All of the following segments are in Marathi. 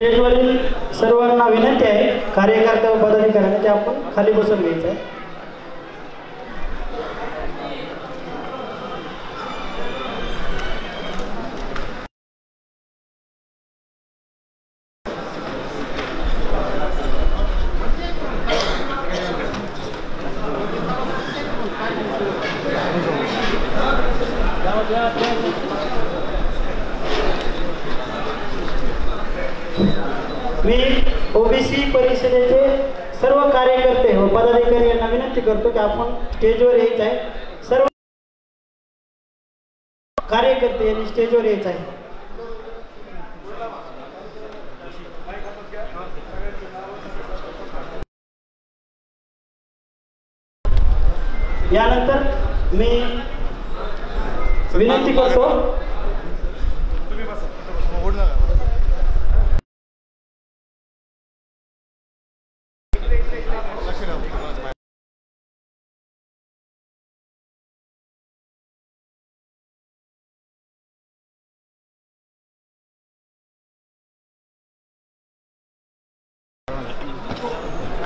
स्टेजवरील सर्वांना विनंती आहे, कार्यकर्ते व पदाधिकाऱ्यांना की आपण खाली बसून घ्यायचं आहे. मी ओबीसी परिषदेचे सर्व कार्यकर्ते व पदाधिकारी यांना विनंती करतो की आपण स्टेजवर यायचं आहे. सर्व कार्यकर्ते यांनी स्टेजवर यायचं आहे. यानंतर मी विनंती करतो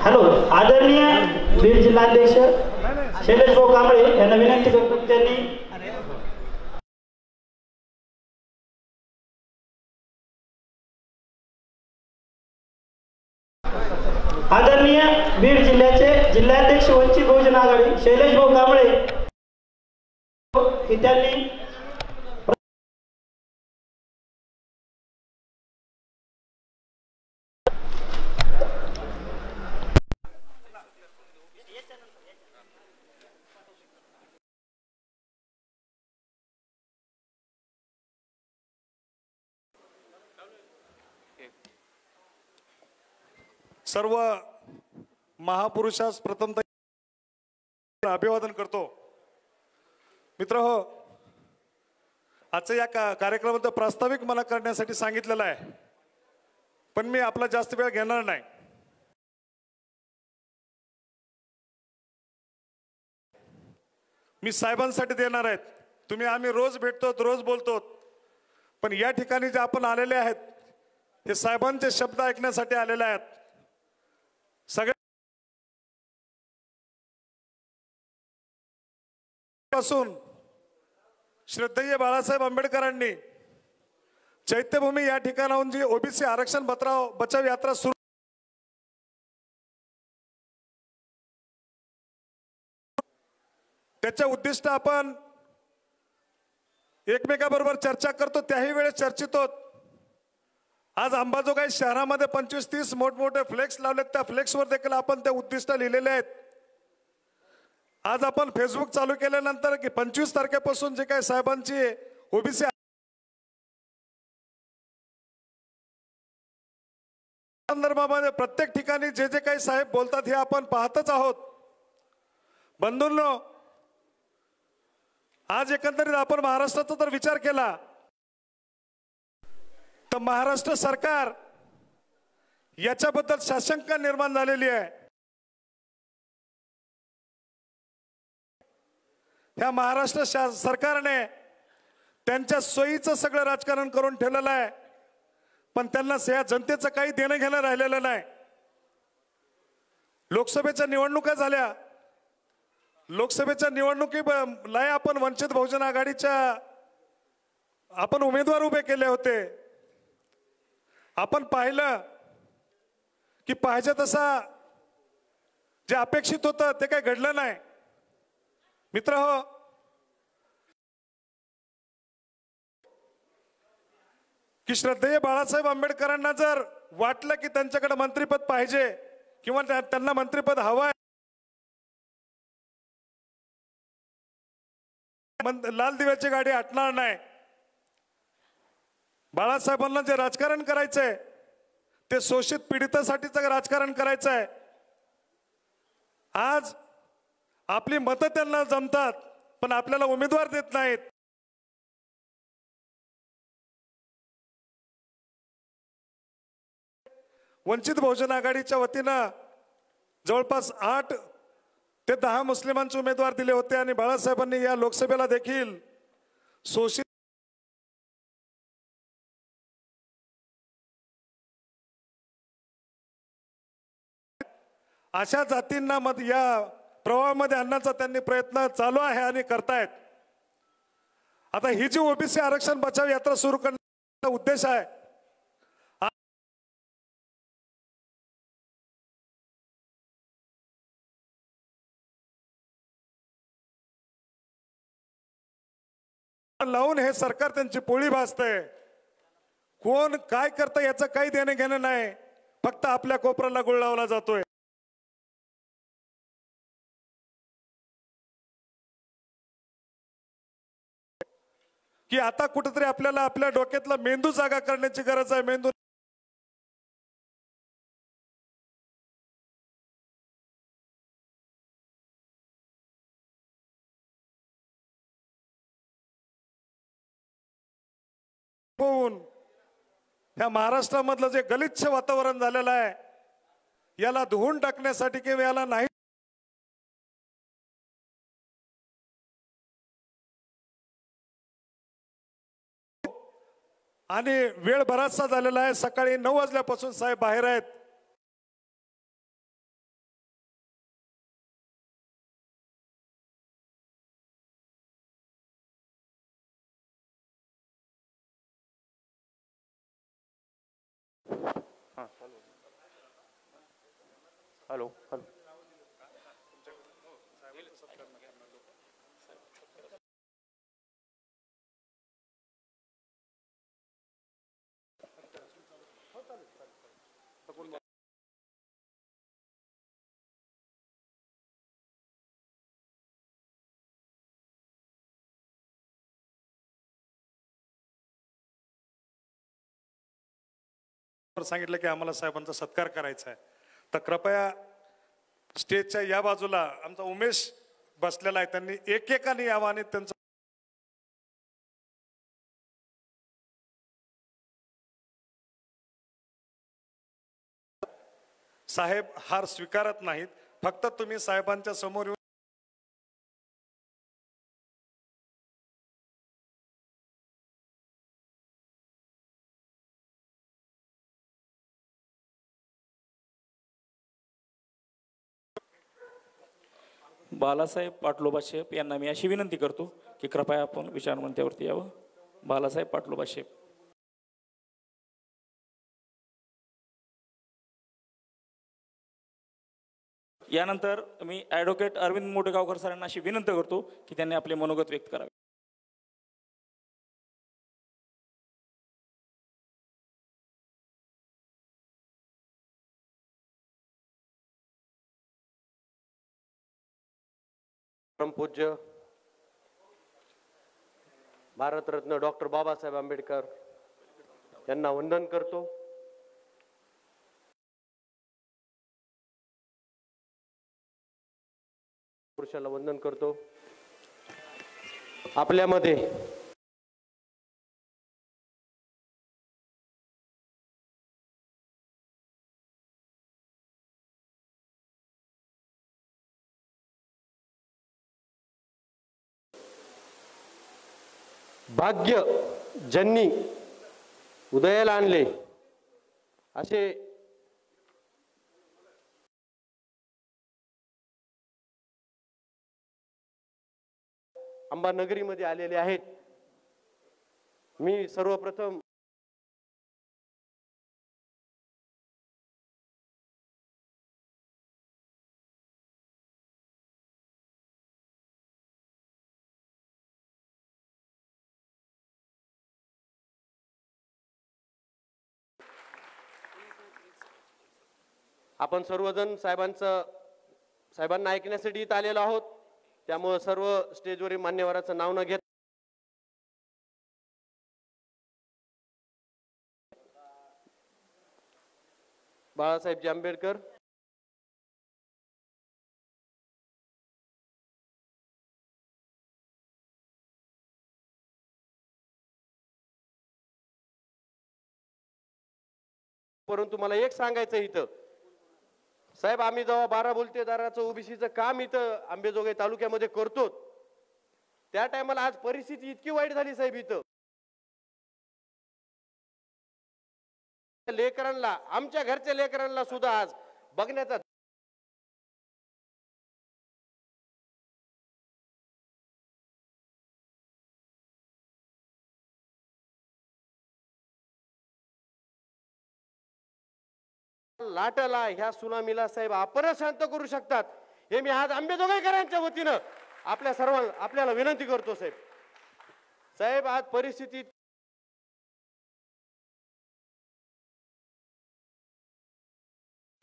हॅलो आदरणीय बीड जिल्हाध्यक्ष शैलेश भाऊ कांबळे यांना विनंती करतो की त्यांनी आदरणीय बीड जिल्ह्याचे जिल्हाध्यक्ष वंचित बहुजन आघाडी शैलेश भाऊ कांबळे की त्यांनी सर्व महापुरुषास प्रथमतः अभिवादन करतो. मित्रहो, आजच्या या कार्यक्रमाचं प्रास्ताविक मला करण्यासाठी सांगितलेलं आहे, पण मी आपला जास्त वेळ घेणार नाही. मी साहेबांसाठी देणार आहेत. तुम्ही आम्ही रोज भेटतो, रोज बोलतो, पण या ठिकाणी जे आपण आलेले आहेत हे साहेबांचे शब्द ऐकण्यासाठी आलेले आहेत. पासून श्रद्धेय बाळासाहेब आंबेडकरांनी चैत्यभूमी या ठिकाणाहून जी ओबीसी आरक्षण बचाव यात्रा सुरू त्याच्या उद्दिष्ट आपण एकमेकाबरोबर चर्चा करतो, त्याही वेळेस चर्चित होत. आज अंबाजोगाई शहरामध्ये 25-30 मोठमोठे फ्लेक्स लावलेत. त्या फ्लेक्सवर देखील आपण ते उद्दिष्ट लिहिलेले आहेत. आज आपण फेसबुक चालू केल्यानंतर की 25 तारखेपासून जे काही साहेबांची ओबीसी संदर्भामध्ये प्रत्येक ठिकाणी जे जे काही साहेब बोलतात हे आपण पाहतच आहोत. बंधूंनो, आज एकंदरीत आपण महाराष्ट्राचा जर विचार केला तर महाराष्ट्र सरकार याच्याबद्दल साशंका निर्माण झालेली आहे. ह्या महाराष्ट्र सरकारने त्यांच्या सोयीचं सगळं राजकारण करून ठेवलेलं आहे, पण त्यांना या जनतेचं काही देणं घेणं राहिलेलं नाही. लोकसभेच्या निवडणुका झाल्या. लोकसभेच्या निवडणुकीला आपण वंचित बहुजन आघाडीच्या आपण उमेदवार उभे केले होते. आपण पाहिलं की पाहिजे तसा जे अपेक्षित होतं ते काही घडलं नाही. मित्रहो, की श्रद्धेय बाळासाहेब आंबेडकरांना जर वाटलं की त्यांच्याकडे मंत्रिपद पाहिजे किंवा त्यांना मंत्रिपद हवंय, लाल दिव्याची गाडी हटणार नाही. बाळासाहेबांना जे राजकारण करायचंय ते शोषित पीडितासाठीचं राजकारण करायचंय. आज आपली मतं त्यांना जमतात, पण आपल्याला उमेदवार देत नाहीत. वंचित बहुजन आघाडीच्या वतीनं जवळपास 8 ते 10 मुस्लिमांचे उमेदवार दिले होते आणि बाळासाहेबांनी या लोकसभेला देखील शोषित अशा जातींना मत या प्रवाहामध्ये आणण्याचा त्यांनी प्रयत्न चालू आहे आणि करतायत. आता ही जी ओबीसी आरक्षण बचाव यात्रा सुरू करण्याचा उद्देश आहे, लावून हे सरकार त्यांची पोळी भाजतंय. कोण काय करतं याचं काही देणं घेणं नाही, फक्त आपल्या कोपऱ्याला गुळ लावला जातोय. की आता कुठेतरी आपल्याला आपल्या डोक्यातला मेंदू जागा करण्याची गरज आहे. मेंदू होऊन ह्या महाराष्ट्रामधलं जे गलिच्छ वातावरण झालेलं आहे याला धुवून टाकण्यासाठी किंवा याला नाही आणि वेळ बराचसा झालेला आहे. सकाळी 9 वाजल्यापासून साहेब बाहेर आहेत. हॅलो हॅलो सांगितलं की आम्हाला साहेबांचा सत्कार करायचा आहे, तर कृपया स्टेजच्या या बाजूला आमचा उमेश बसलेला आहे, त्यांनी एकेकाने यावं आणि त्यांचं साहेब हार स्वीकारत नाहीत. फक्त तुम्ही साहेबांच्या समोर येऊन बालासाहेब पाटलोबा शेप यांना मी अशी विनंती करतो की कृपया आपण विचारमंचावरती यावं. बालासाहेब पाटलोबा शेप. यानंतर मी ॲडव्होकेट अरविंद मोठेगावकर सरांना अशी विनंती करतो की त्यांनी आपले मनोगत व्यक्त करावे. परमपूज्य भारतरत्न डॉक्टर बाबासाहेब आंबेडकर यांना वंदन करतो. पुरुषाला वंदन करतो. आपल्यामध्ये भाग्य ज्यांनी उदयाला आणले असे अंबानगरीमध्ये आलेले आहेत. मी सर्वप्रथम आपण सर्वजण साहेबांना ऐकण्यासाठी इथं आलेलो आहोत. त्यामुळे सर्व स्टेजवरील मान्यवराचं नाव न घेत बाळासाहेबजी आंबेडकर, परंतु मला एक सांगायचं इथं साहेब, आम्ही जेव्हा 12 बोलतेदाराचं ओबीसीचं काम इथं आंबेजोगाई तालुक्यामध्ये करतो त्या टायमाला आज परिस्थिती इतकी वाईट झाली साहेब. इथं लेकरांना, आमच्या घरच्या लेकरांना सुद्धा आज बघण्याचा लाटाला ह्या सुनामीला साहेब आपणच शांत करू शकतात हे मी आज आंबेजोगाईकरांच्या वतीनं आपल्या सर्वांना आपल्याला विनंती करतो साहेब. साहेब आज परिस्थिती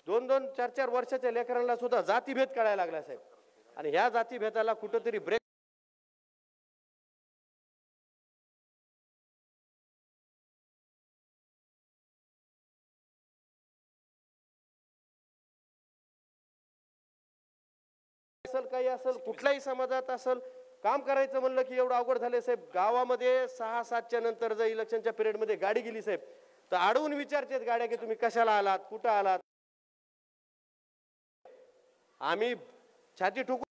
दोन 4 वर्षाच्या लेकरांना सुद्धा जातीभेद कळायला लागला साहेब. आणि ह्या जातीभेदाला कुठंतरी ब्रेक असेल, काही असेल, कुठल्याही समाजात असेल, काम करायचं म्हणलं की एवढं अवघड झालंय साहेब. गावामध्ये 6-7च्या नंतर जर इलेक्शनच्या पिरियडमध्ये गाडी गेली साहेब तर अडवून विचारतात गाड्या की तुम्ही कशाला आलात, कुठं आलात. आम्ही छाती ठोकून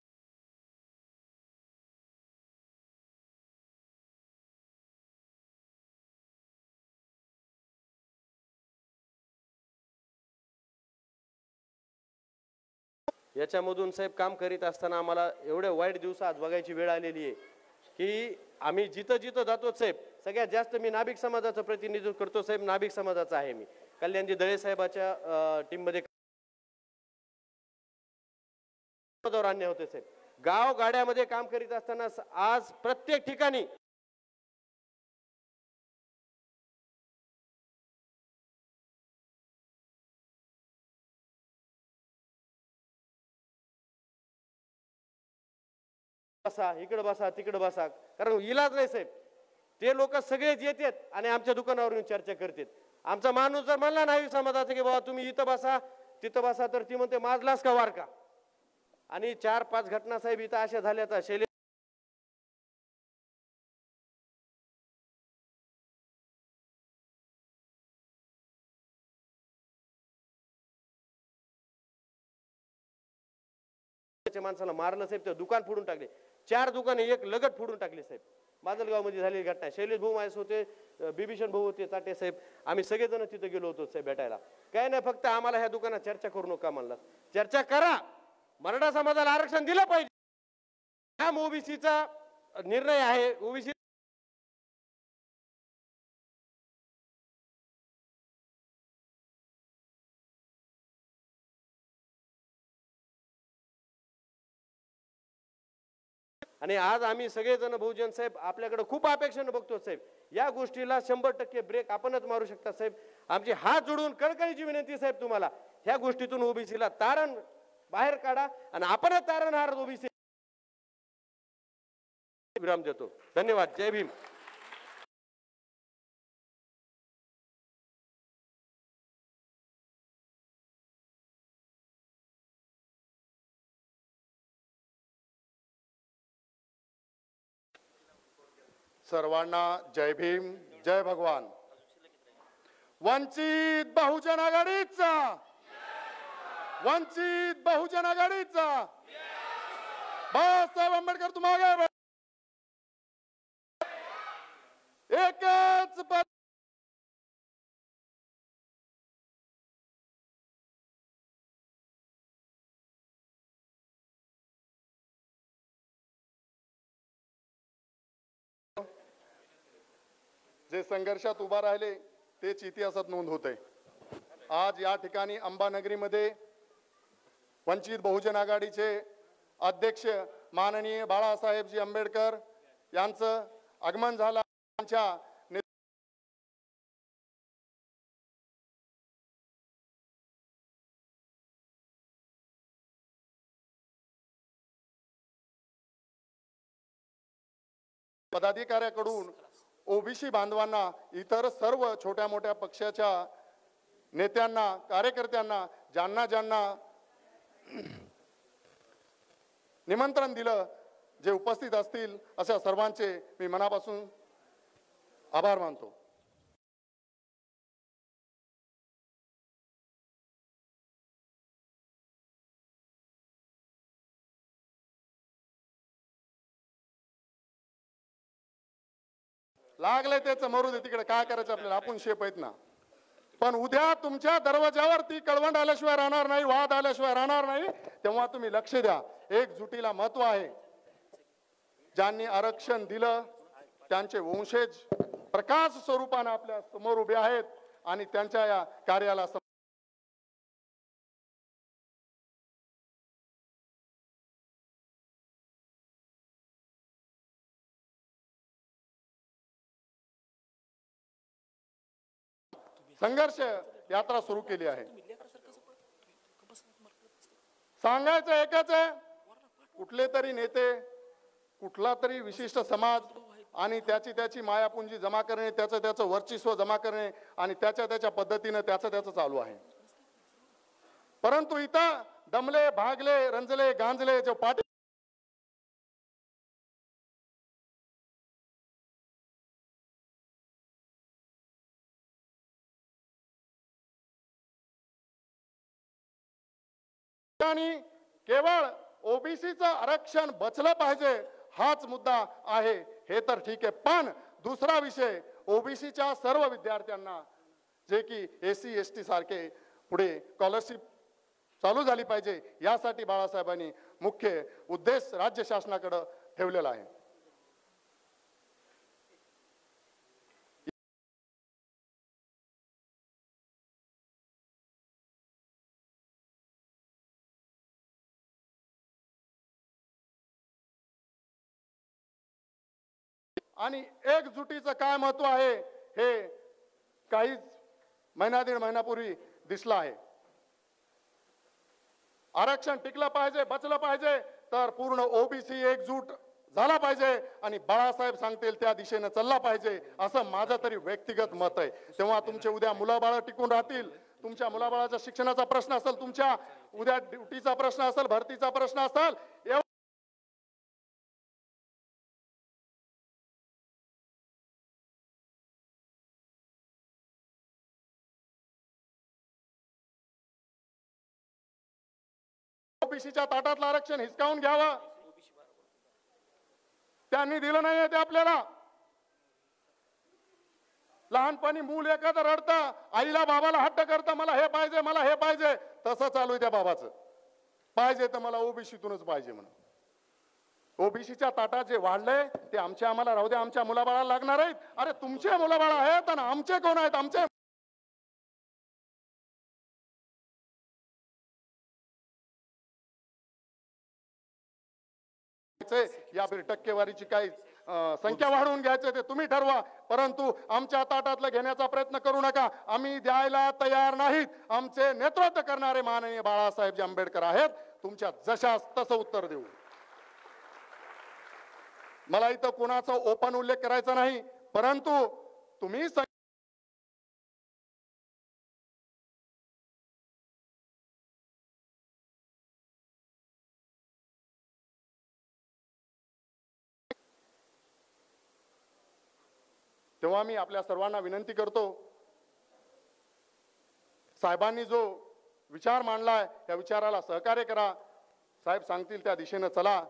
याच्यामधून साहेब काम करीत असताना आम्हाला एवढे वाईट दिवस आज बघायची वेळ आलेली आहे की आम्ही जिथं जिथं जातो साहेब, सगळ्यात जास्त मी नाभिक समाजाचं प्रतिनिधित्व करतो साहेब. नाभिक समाजाचा आहे मी. कल्याणजी दळे साहेबाच्या टीममध्ये अन्याय होते साहेब. गाव गाड्यामध्ये काम करीत असताना आज प्रत्येक ठिकाणी बसा, इकडे बसा, तिकडे बसा, कारण इलाज नाही साहेब. ते लोक सगळेच येतात आणि आमच्या दुकानावरून चर्चा करतात. आमचा माणूस जर म्हणला नाही समाजाचा की बाबा तुम्ही इथं बसा तिथं बसा तर ती म्हणते माझलाच का वार का. आणि 4-5 घटना साहेब इथं अशा झाल्या तर शैलेश माणसाला मारलं साहेब, ते दुकान फोडून टाकले. 4 दुकाने एक लगट फोडून टाकले साहेब. माजलगाव मध्ये झालेली घटना. शैलेश भाऊ माझे होते, बिभीषण भाऊ होते, चाटे साहेब, आम्ही सगळेजण तिथे गेलो होतो साहेब भेटायला. काय नाही, फक्त आम्हाला ह्या दुकानात चर्चा करू नका म्हणला. चर्चा करा, मराठा समाजाला आरक्षण दिलं पाहिजे हा ओबीसीचा निर्णय आहे. ओबीसी आणि आज आम्ही सगळेजण बहुजन साहेब आपल्याकडे खूप अपेक्षेने बघतो साहेब. या गोष्टीला 100% ब्रेक आपणच मारू शकता साहेब. आमची हात जोडून कळकळीची विनंती साहेब तुम्हाला, ह्या गोष्टीतून ओबीसीला तारण बाहेर काढा आणि आपणच तारणहार ओबीसी विराम देतो. धन्यवाद. जय भीम. सर्वांना जय भीम, जय भगवान. वंचित बहुजन आघाडीचा, वंचित बहुजन आघाडीचा. बाबासाहेब आंबेडकर तुम्हाला एकच जे संघर्षात उभा राहिले तेच इतिहासात नोंद होते. आज या ठिकाणी अंबानगरीमध्ये वंचित बहुजन आघाडीचे अध्यक्ष माननीय बाळासाहेबजी आंबेडकर यांचं आगमन झालं. त्यांच्या पदाधिकाऱ्याकडून ओबीसी बांधवांना, इतर सर्व छोट्या मोठ्या पक्षाच्या नेत्यांना, कार्यकर्त्यांना, ज्यांना ज्यांना निमंत्रण दिलं, जे उपस्थित असतील अशा सर्वांचे मी मनापासून आभार मानतो. लागले तेच मरू दे, तिकडे काय करायचं आपल्याला, आपण शेप आहेत ना. पण उद्या तुमच्या दरवाजावर ती कळवंड आल्याशिवाय राहणार नाही, वाद आल्याशिवाय राहणार नाही. तेव्हा तुम्ही लक्ष द्या. एकजुटीला महत्व आहे. ज्यांनी आरक्षण दिलं त्यांचे वंशज प्रकाश स्वरूपाने आपल्या समोर उभे आहेत आणि त्यांच्या या कार्याला संघर्ष यात्रा सुरू केली आहे. सांगायचं एकच आहे, कुठले तरी नेते, कुठला तरी विशिष्ट समाज आणि त्याची मायापुंजी जमा करणे, त्याचं वर्चस्व जमा करणे आणि त्याच्या पद्धतीने त्याचं चालू आहे. परंतु इथं दमले, भागले, रंजले, गांजले जो पाठी केवळ ओबीसीचं आरक्षण बचलं पाहिजे हाच मुद्दा आहे. हे तर ठीक आहे, पण दुसरा विषय ओबीसीच्या सर्व विद्यार्थ्यांना जे की एससी एसटी सारखे पुढे स्कॉलरशिप चालू झाली पाहिजे, यासाठी बाळासाहेबांनी मुख्य उद्देश राज्य शासनाकडे ठेवलेला आहे. आणि एकजुटीचं काय महत्व आहे हे काहीच दीड महिन्यापूर्वी दिसलं आहे. आरक्षण टिकलं पाहिजे, बचलं पाहिजे तर पूर्ण ओबीसी एकजूट झाला पाहिजे आणि बाळासाहेब सांगतील त्या दिशेने चालला पाहिजे, असं माझं तरी व्यक्तिगत मत आहे. तेव्हा तुमचे उद्या मुलाबाळ टिकून राहतील. तुमच्या मुलाबाळाच्या शिक्षणाचा प्रश्न असेल, तुमच्या उद्या ड्युटीचा प्रश्न असेल, भरतीचा प्रश्न असेल, ओबीसीच्या ताटातलं आरक्षण हिसकावून घ्यावं. त्यांनी दिलं नाहीये ते आपल्याला. लहानपणी मूल एखादं रडतं, आईला बाबाला हट्ट करतं, मला हे पाहिजे, मला हे पाहिजे. तसं चालू आहे त्या बाबाचं. पाहिजे तर मला ओबीसीतूनच पाहिजे म्हणून. ओबीसीच्या ताटात जे वाढलंय ते आम्हाला राहू द्या, आमच्या मुलाबाळाला लागणार आहेत. अरे तुमचे मुलाबाळ आहेत आणि आमचे कोण आहेत? आमचे या टक्केवारीची काही संख्या वाढवून घ्यायचे ते तुम्ही ठरवा, परंतु आमच्या ताटातलं घेण्याचा प्रयत्न करू नका. आम्ही द्यायला तयार नाहीत. आमचे नेतृत्व करणारे माननीय बाळासाहेब आंबेडकर आहेत. तुमच्या जशास तसं उत्तर देऊ. मला इथं कोणाचा ओपन उल्लेख करायचा नाही, परंतु तुम्ही तेव्हा मी आपल्या सर्वांना विनंती करतो, साहेबांनी जो विचार मांडलाय त्या विचाराला सहकार्य करा. साहेब सांगतील त्या दिशेने चला.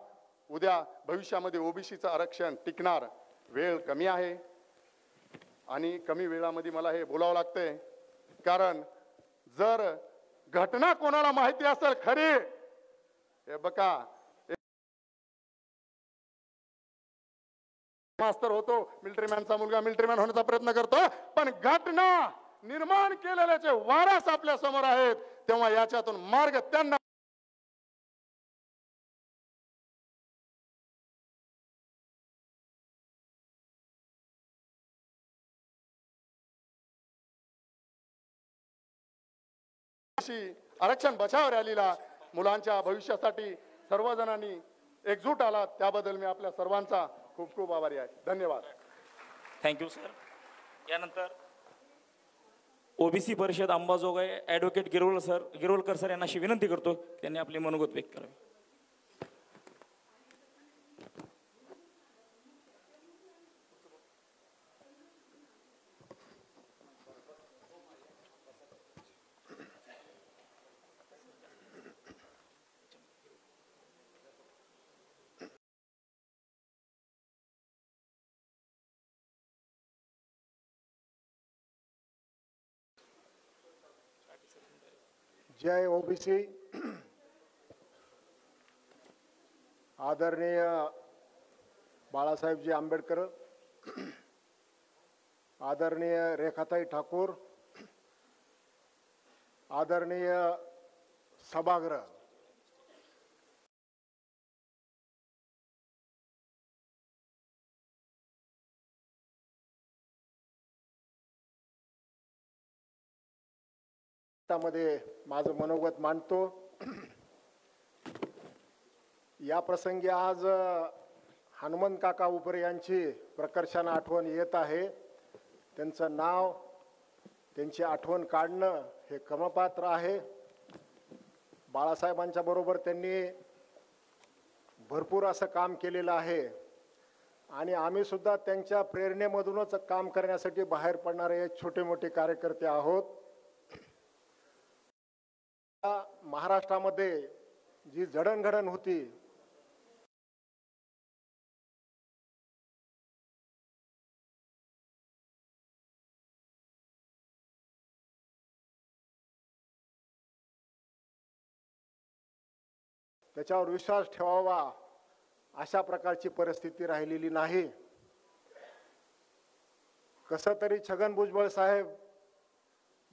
उद्या भविष्यामध्ये ओबीसीचं आरक्षण टिकणार. वेळ कमी आहे आणि कमी वेळामध्ये मला हे बोलावं लागतंय, कारण जर घटना कोणाला माहिती असेल खरी, हे बघा मास्तर होतो, मिलिटरीमॅनचा मुलगा मिलिटरीमॅन होण्याचा प्रयत्न करतो, पण घटना निर्माण केलेल्याचे वारस आपल्या समोर आहेत. तेव्हा याच्यातून मार्ग त्यांना आरक्षण बचाव रॅलीला मुलांच्या भविष्यासाठी सर्वजणांनी एकजूट आला, त्याबद्दल मी आपल्या सर्वांचा खूप खूप आभारी आहे. धन्यवाद. Thank you sir. यानंतर ओबीसी परिषद अंबाजोगाई ॲडव्होकेट गिरोलकर सर यांना अशी विनंती करतो त्यांनी आपले मनोगत व्यक्त करावे. जय ओबीसी. आदरणीय बाळासाहेबजी आंबेडकर, आदरणीय रेखाताई ठाकूर, आदरणीय सभागृह, त्यामध्ये माझं मनोगत मांडतो. या प्रसंगी आज हनुमंत काका उपरे यांची प्रकर्षाने आठवण येत आहे. त्यांचं नाव, त्यांची आठवण काढणं हे क्रमपात्र आहे. बाळासाहेबांच्या बरोबर त्यांनी भरपूर असं काम केलेलं आहे आणि आम्ही सुद्धा त्यांच्या प्रेरणेमधूनच काम करण्यासाठी बाहेर पडणारे छोटे मोठे कार्यकर्ते आहोत. महाराष्ट्रामध्ये जी जडणघडण होती त्याच्यावर विश्वास ठेवावा अशा प्रकारची परिस्थिती राहिलेली नाही. कसं तरी छगन भुजबळ साहेब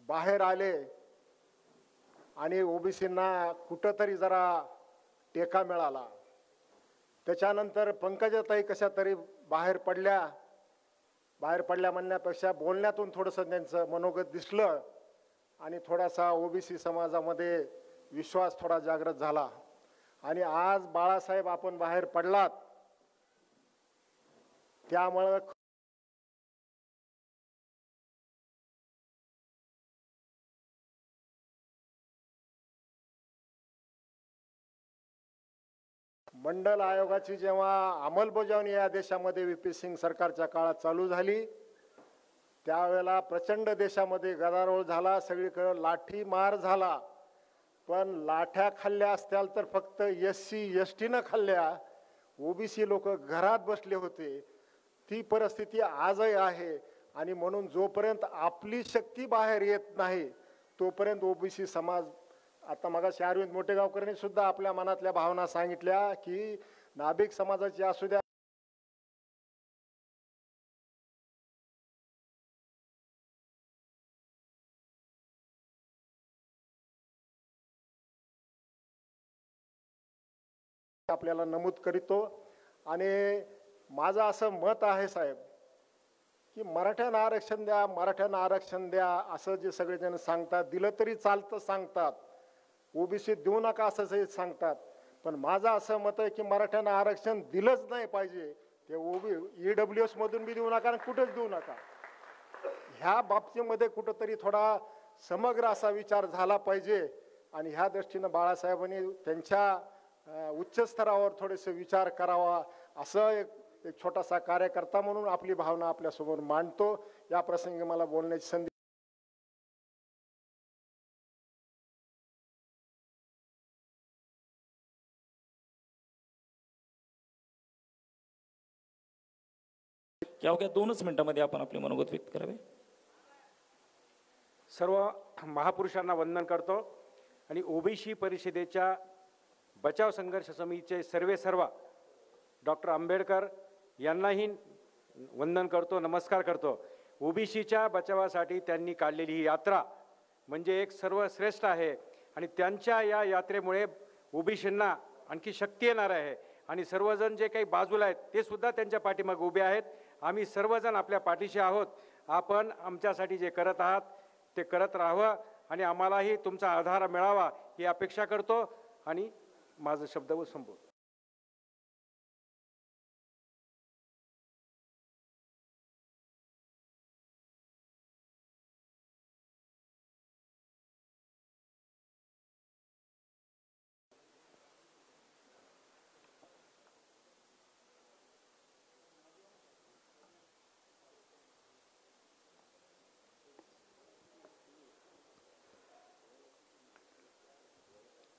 बाहेर आले आणि ओबीसींना कुठंतरी जरा टेका मिळाला. त्याच्यानंतर पंकजाताई कशा तरी बाहेर पडल्या म्हणण्यापेक्षा बोलण्यातून थोडंसं त्यांचं मनोगत दिसलं आणि थोडासा ओबीसी समाजामध्ये विश्वास थोडा जागृत झाला. आणि आज बाळासाहेब आपण बाहेर पडलात त्यामुळं मंडल आयोगाची जेव्हा अंमलबजावणी या देशामध्ये व्ही.पी. सिंग सरकारच्या काळात चालू झाली त्यावेळेला प्रचंड देशामध्ये गदारोळ झाला, सगळीकडे लाठीमार झाला. पण लाठ्या खाल्ल्या असत्याल तर फक्त SC ST न खाल्ल्या. ओबीसी लोक घरात बसले होते. ती परिस्थिती आजही आहे आणि म्हणून जोपर्यंत आपली शक्ती बाहेर येत नाही तोपर्यंत ओबीसी समाज, आता मगाशी अरविंद मोठेगावकरांनी सुद्धा आपल्या मनातल्या भावना सांगितल्या की नाभिक समाजाची असू द्या, आपल्याला नमूद करीतो. आणि माझं असं मत आहे साहेब की मराठ्यांना आरक्षण द्या, मराठ्यांना आरक्षण द्या असं जे सगळेजण सांगतात, दिलं तरी चालतं सांगतात, ओबीसी देऊ नका असं सांगतात. पण माझं असं मत आहे की मराठ्यांना आरक्षण दिलंच नाही पाहिजे. ते EWS मधून बी देऊ नका आणि कुठंच देऊ नका. ह्या बाबतीमध्ये कुठंतरी थोडा समग्र असा विचार झाला पाहिजे आणि ह्या दृष्टीनं बाळासाहेबांनी त्यांच्या उच्च स्तरावर थोडेसे विचार करावा असं एक छोटासा कार्यकर्ता म्हणून आपली भावना आपल्यासमोर मांडतो. या प्रसंगी मला बोलण्याची संधी. अवघ्या 2च मिनिटांमध्ये आपण आपले मनोगत व्यक्त करावे. सर्व महापुरुषांना वंदन करतो आणि ओबीसी परिषदेच्या बचाव संघर्ष समितीचे सर्व डॉक्टर आंबेडकर यांनाही वंदन करतो, नमस्कार करतो. ओबीसीच्या बचावासाठी त्यांनी काढलेली ही यात्रा म्हणजे एक सर्वश्रेष्ठ आहे आणि त्यांच्या या यात्रेमुळे ओबीसींना आणखी शक्ती येणार आहे आणि सर्वजण जे काही बाजूला आहेत ते सुद्धा त्यांच्या पाठीमागे उभे आहेत. आम्ही सर्वजण आपल्या पाठीशी आहोत. आपण आमच्यासाठी जे करत आहात ते करत राहावं आणि आम्हालाही तुमचा आधार मिळावा ही अपेक्षा करतो आणि माझा शब्द संपवतो.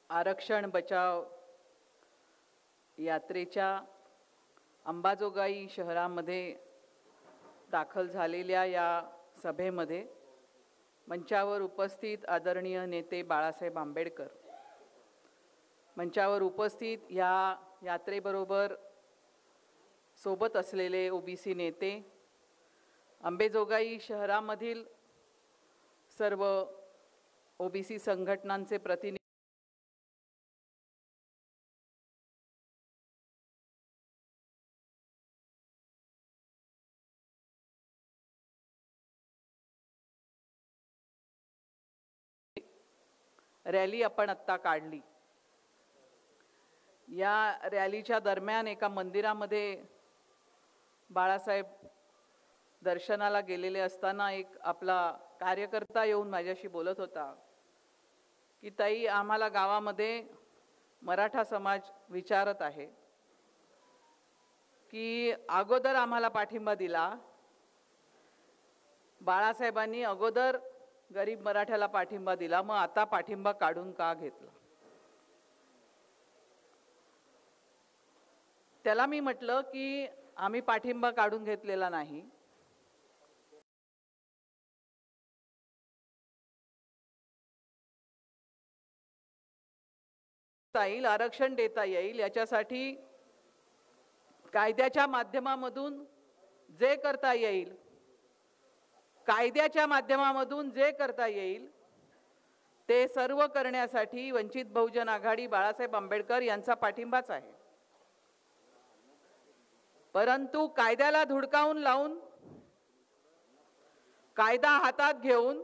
आरक्षण बचाव यात्रेच्या अंबाजोगाई शहरामध्ये दाखल झालेल्या या सभेमध्ये मंचावर उपस्थित आदरणीय नेते बाळासाहेब आंबेडकर, मंचावर उपस्थित या यात्रेबरोबर सोबत असलेले ओबीसी नेते, अंबाजोगाई शहरामधील सर्व ओबीसी संघटनांचे प्रतिनिधी, रॅली आपण आत्ता काढली. या रॅलीच्या दरम्यान एका मंदिरामध्ये बाळासाहेब दर्शनाला गेलेले असताना एक आपला कार्यकर्ता येऊन माझ्याशी बोलत होता की ताई, आम्हाला गावामध्ये मराठा समाज विचारत आहे की अगोदर आम्हाला पाठिंबा दिला, बाळासाहेबांनी अगोदर गरीब मराठ्याला पाठिंबा दिला, मग आता पाठिंबा काढून का घेतला? त्याला मी म्हटलं की आम्ही पाठिंबा काढून घेतलेला नाही, येईल आरक्षण देता येईल याच्यासाठी कायद्याच्या माध्यमामधून जे करता येईल, कायद्याच्या माध्यमामधून जे करता येईल ते सर्व करण्यासाठी वंचित बहुजन आघाडी बाळासाहेब आंबेडकर यांचा पाठिंबाच आहे. परंतु कायद्याला धुडकावून लावून, कायदा हातात घेऊन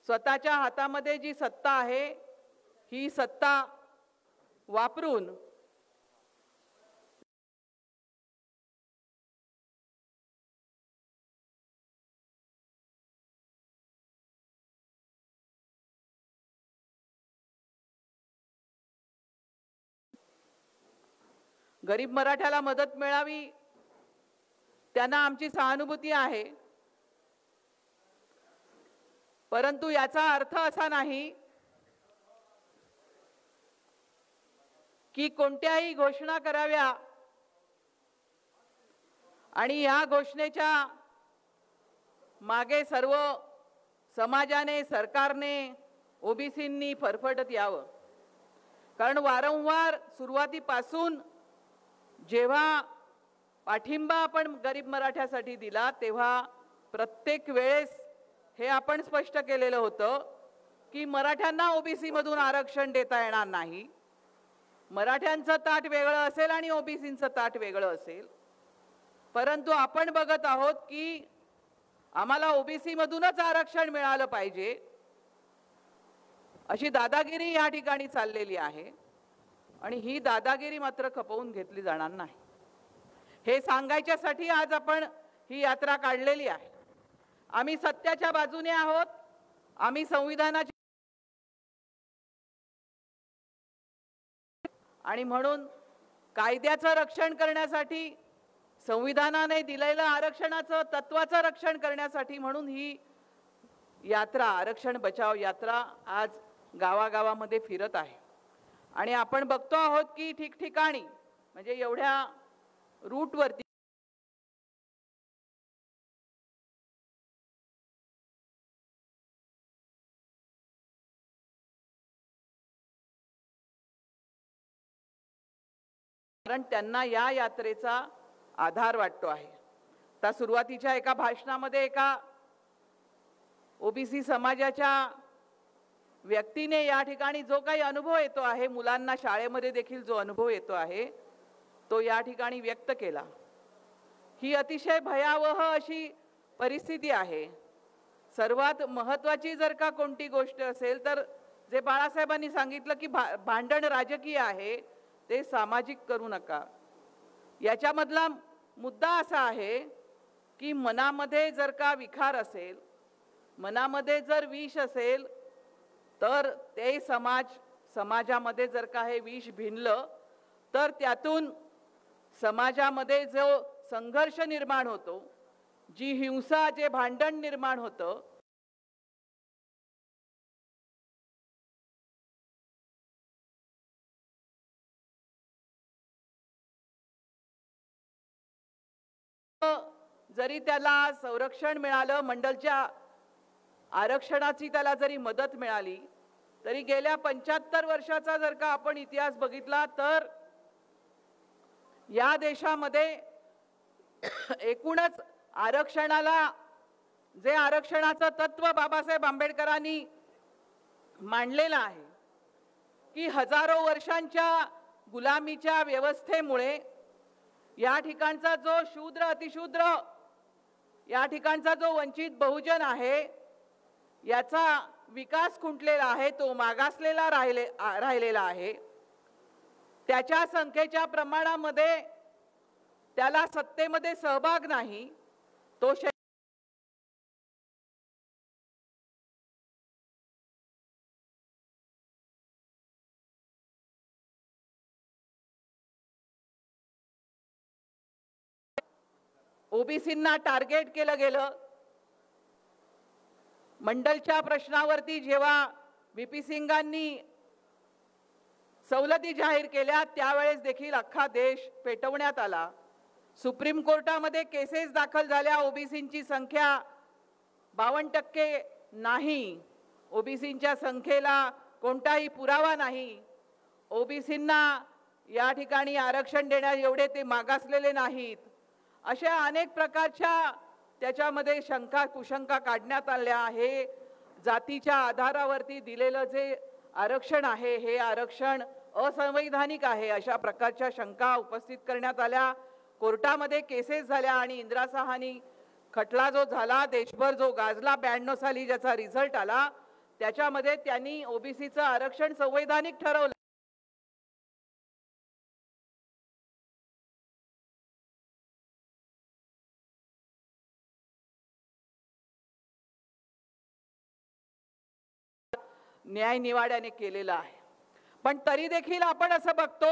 स्वतःच्या हातामध्ये जी सत्ता आहे ही सत्ता वापरून गरीब मराठ्याला मदत मिळावी, त्यांना आमची सहानुभूती आहे. परंतु याचा अर्थ असा नाही की कोणत्याही घोषणा कराव्या आणि या घोषणेच्या मागे सर्व समाजाने, सरकारने, ओबीसींनी फरफटत यावं. कारण वारंवार सुरुवातीपासून जेव्हा पाठिंबा आपण गरीब मराठ्यासाठी दिला तेव्हा प्रत्येक वेळेस हे आपण स्पष्ट केलेलं होतं की मराठ्यांना ओबीसी मधून आरक्षण देता येणार नाही. मराठ्यांचं ताट वेगळं असेल आणि ओबीसींचं ताट वेगळं असेल. परंतु आपण बघत आहोत की आम्हाला ओबीसी मधूनच आरक्षण मिळालं पाहिजे अशी दादागिरी या ठिकाणी चाललेली आहे आणि ही दादागिरी मात्र खपवून घेतली जाणार नाही. हे सांगायच्यासाठी आज आपण ही यात्रा काढलेली आहे. आम्ही सत्याच्या बाजूने आहोत. आम्ही संविधानाच्या आणि म्हणून कायद्याचं रक्षण करण्यासाठी, संविधानाने दिलेलं आरक्षणाचं तत्वाचं रक्षण करण्यासाठी म्हणून ही यात्रा, आरक्षण बचाव यात्रा आज गावागावामध्ये फिरत आहे. आणि आपण बघतो आहोत की ठिकठिकाणी म्हणजे एवढ्या रूटवरती कारण त्यांना या यात्रेचा आधार वाटतो आहे. त्या सुरुवातीच्या एका भाषणामध्ये एका ओबीसी समाजाच्या व्यक्तीने या ठिकाणी जो काही अनुभव येतो आहे, मुलांना शाळेमध्ये देखील जो अनुभव येतो आहे तो या ठिकाणी व्यक्त केला. ही अतिशय भयावह अशी परिस्थिती आहे. सर्वात महत्त्वाची जर का कोणती गोष्ट असेल तर जे बाळासाहेबांनी सांगितलं की भांडण राजकीय आहे ते सामाजिक करू नका. याच्यामधला मुद्दा असा आहे की मनामध्ये जर का विकार असेल, मनामध्ये जर विष असेल तर ते समाजामध्ये जर का हे विष भिनलं तर त्यातून समाजामध्ये जो संघर्ष निर्माण होतो, जी हिंसा, जे भांडण निर्माण होतं, जरी त्याला संरक्षण मिळालं, मंडलच्या आरक्षणाची त्याला जरी मदत मिळाली तरी गेल्या 75 वर्षाचा जर का आपण इतिहास बघितला तर या देशामध्ये एकूणच आरक्षणाला, जे आरक्षणाचं तत्व बाबासाहेब आंबेडकरांनी मांडलेलं आहे की हजारो वर्षांच्या गुलामीच्या व्यवस्थेमुळे या ठिकाणचा जो शूद्र, अतिशूद्र, या ठिकाणचा जो वंचित बहुजन आहे याचा विकास खुंटलेला आहे, तो मागासलेला राहिलेला आहे, त्याच्या संख्येच्या प्रमाणामध्ये त्याला सत्तेमध्ये सहभाग नाही, तो ओबीसींना टार्गेट केलं गेलं. मंडलच्या प्रश्नावरती जेव्हा व्हीपी सिंगांनी सवलती जाहीर केल्या त्यावेळेस देखील अख्खा देश पेटवण्यात आला. सुप्रीम कोर्टामध्ये केसेस दाखल झाल्या. ओबीसींची संख्या 52% नाही, ओबीसींच्या संख्येला कोणताही पुरावा नाही, ओबीसींना या ठिकाणी आरक्षण देण्यात एवढे ते मागासलेले नाहीत, अशा अनेक प्रकारच्या त्याच्यामध्ये शंका कुशंका काढण्यात आल्या. हे जातीच्या आधारावरती दिलेलं जे आरक्षण आहे हे आरक्षण असंवैधानिक आहे, अशा प्रकारच्या शंका उपस्थित करण्यात आल्या. कोर्टामध्ये केसेस झाल्या आणि इंदिरा साहानी खटला जो झाला, देशभर जो गाजला 92 साली ज्याचा रिझल्ट आला, त्याच्यामध्ये त्यांनी ओबीसीचं आरक्षण संवैधानिक ठरवलं. न्याय निवाड्याने केलेला आहे. पण तरी देखील आपण असं बघतो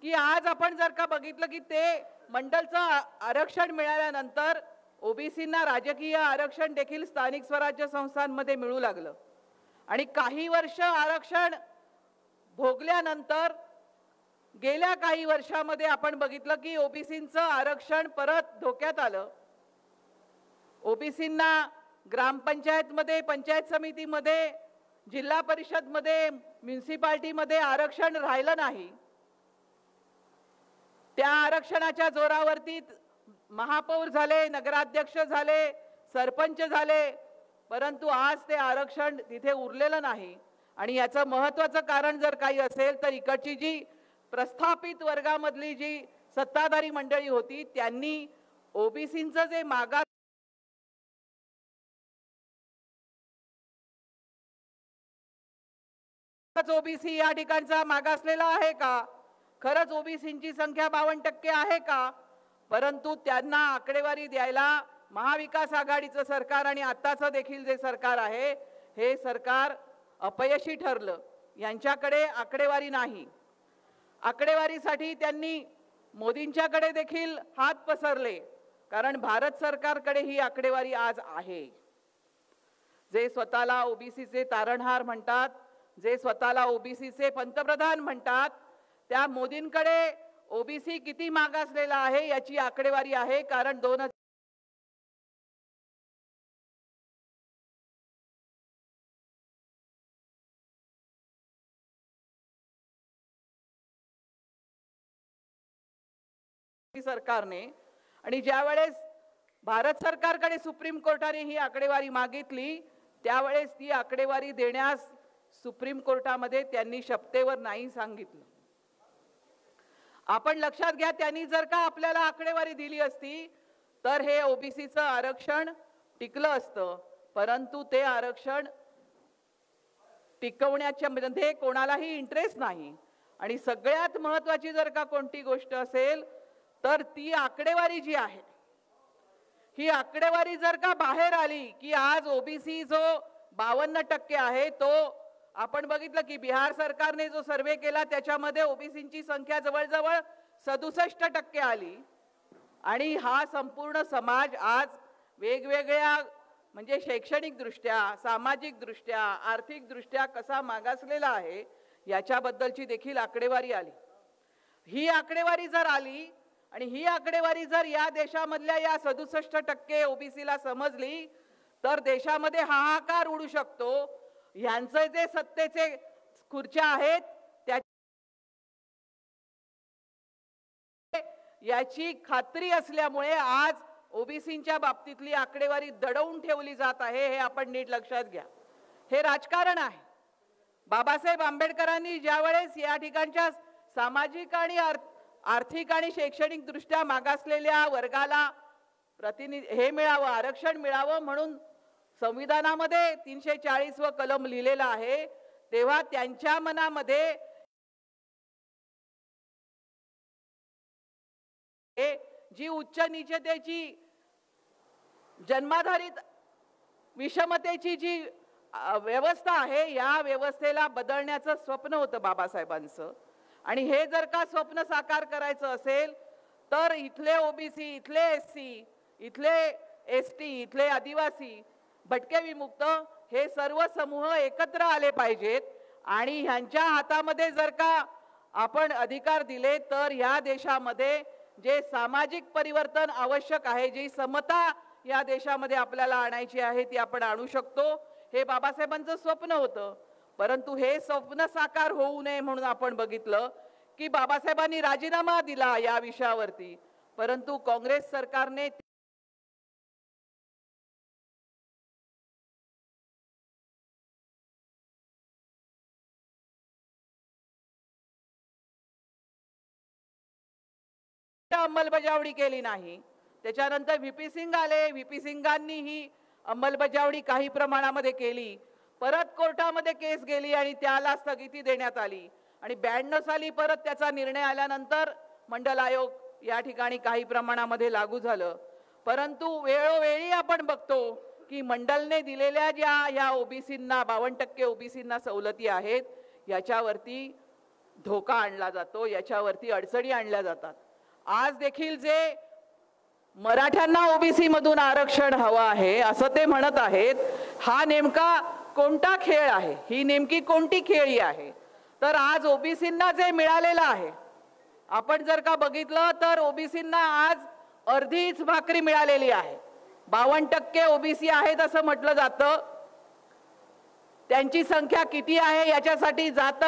की आज आपण जर का बघितलं की ते मंडलचं आरक्षण मिळाल्यानंतर ओबीसींना राजकीय आरक्षण देखील स्थानिक स्वराज्य संस्थांमध्ये मिळू लागलं आणि काही वर्ष आरक्षण भोगल्यानंतर गेल्या काही वर्षामध्ये आपण बघितलं की ओबीसींचं आरक्षण परत धोक्यात आलं. ओबीसींना ग्रामपंचायतमध्ये, पंचायत समितीमध्ये, जिल्हा परिषदमध्ये, म्युनिसिपालिटीमध्ये आरक्षण राहिलं नाही. त्या आरक्षणाच्या जोरावरती महापौर झाले, नगराध्यक्ष झाले, सरपंच झाले, परंतु आज ते आरक्षण तिथे उरलेलं नाही. आणि याचं महत्त्वाचं कारण जर काही असेल तर इकडची जी प्रस्थापित वर्गामधली जी सत्ताधारी मंडळी होती त्यांनी ओबीसींचं जे मागास ओबीसी या ठिकाणचा मागासलेला आहे का, खरंच ओबीसींची संख्या 52% आहे का, परंतु त्यांना आकडेवारी द्यायला महाविकास आघाडीचं सरकार आणि आताचं देखील जे सरकार आहे हे सरकार अपयशी ठरलं. यांच्याकडे आकडेवारी नाही. आकडेवारीसाठी त्यांनी मोदींच्याकडे देखील हात पसरले, कारण भारत सरकारकडे ही आकडेवारी आज आहे. जे स्वतःला ओबीसीचे तारणहार म्हणतात, जे स्वतःला ओबीसीचे पंतप्रधान म्हणतात, त्या मोदींकडे ओबीसी किती मागासलेला आहे याची आकडेवारी आहे. कारण 2000 सरकारने आणि ज्यावेळेस भारत सरकारकडे सुप्रीम कोर्टाने ही आकडेवारी मागितली त्यावेळेस ती आकडेवारी देण्यास सुप्रीम कोर्टामध्ये त्यांनी शपथेवर नाही सांगितलं. आपण लक्षात घ्या, त्यांनी जर का आपल्याला आकडेवारी दिली असती तर हे ओबीसीचं आरक्षण टिकलं असतं, परंतु ते आरक्षण टिकवण्याच्या मध्ये कोणालाही इंटरेस्ट नाही. आणि सगळ्यात महत्त्वाची जर का कोणती गोष्ट असेल तर ती आकडेवारी जी आहे, ही आकडेवारी जर का बाहेर आली की आज ओबीसी जो 52% आहे तो आपण बघितलं की बिहार सरकारने जो सर्वे केला त्याच्यामध्ये ओबीसींची संख्या जवळजवळ 67% आली. आणि हा संपूर्ण समाज आज वेगवेगळ्या म्हणजे शैक्षणिक दृष्ट्या, सामाजिक दृष्ट्या, आर्थिक दृष्ट्या कसा मागासलेला आहे याच्याबद्दलची देखील आकडेवारी आली. ही आकडेवारी जर आली आणि ही आकडेवारी जर या देशामधल्या या 67% ओबीसीला समजली तर देशामध्ये हाहाकार उडू शकतो. यांचे जे सत्तेचे खुर्च्या आहेत त्या याची खात्री असल्यामुळे आज ओबीसींच्या बाबतीतली आकडेवारी दडवून ठेवली जात आहे. हे आपण नीट लक्षात घ्या. हे राजकारण आहे. बाबासाहेब आंबेडकरांनी ज्यावेळेस या ठिकाणच्या सामाजिक आणि आर्थिक आणि शैक्षणिक दृष्ट्या मागासलेल्या वर्गाला हे मिळावं, आरक्षण मिळावं म्हणून संविधानामध्ये 340 व कलम लिहिलेला आहे, तेव्हा त्यांच्या मनामध्ये जी उच्च नीचतेची जन्माधारित विषमतेची जी व्यवस्था आहे, या व्यवस्थेला बदलण्याचं स्वप्न होतं बाबासाहेबांचं. आणि हे जर का स्वप्न साकार करायचं असेल तर इथले ओबीसी, इथले एससी, इथले एसटी, इथले आदिवासी, भटके विमुक्त हे सर्व समूह एकत्र आले पाहिजेत. आणि ह्यांच्या हातामध्ये जर का आपण अधिकार दिले तर या देशामध्ये जे सामाजिक परिवर्तन आवश्यक आहे, जी समता या देशामध्ये आपल्याला आणायची आहे, ती आपण आणू शकतो. हे बाबासाहेबांचं स्वप्न होतं. परंतु हे स्वप्न साकार होऊ नये म्हणून आपण बघितलं की बाबासाहेबांनी राजीनामा दिला या विषयावरती, परंतु काँग्रेस सरकारने अंमलबजावणी केली नाही. त्याच्यानंतर व्हीपी सिंग आले, व्हीपी सिंगांनी ही अंमलबजावणी काही प्रमाणामध्ये केली. परत कोर्टामध्ये केस गेली आणि त्याला स्थगिती देण्यात आली. आणि 92 साली परत त्याचा निर्णय आल्यानंतर मंडल आयोग या ठिकाणी काही प्रमाणामध्ये लागू झालं. परंतु वेळोवेळी आपण बघतो की मंडलने दिलेल्या ज्या या ओबीसींना 52% ओबीसींना सवलती आहेत, याच्यावरती धोका आणला जातो, याच्यावरती अडचणी आणल्या जातात. आज देखील जे मराठ्यांना ओबीसी मधून आरक्षण हवं आहे असं ते म्हणत आहेत, हा नेमका कोणता खेळ आहे, ही नेमकी कोणती खेळी आहे? तर आज ओबीसींना जे मिळालेलं आहे, आपण जर का बघितलं तर ओबीसींना आज अर्धीच भाकरी मिळालेली आहे. 52% ओबीसी आहेत असं म्हटलं जातं. त्यांची संख्या किती आहे याच्यासाठी जात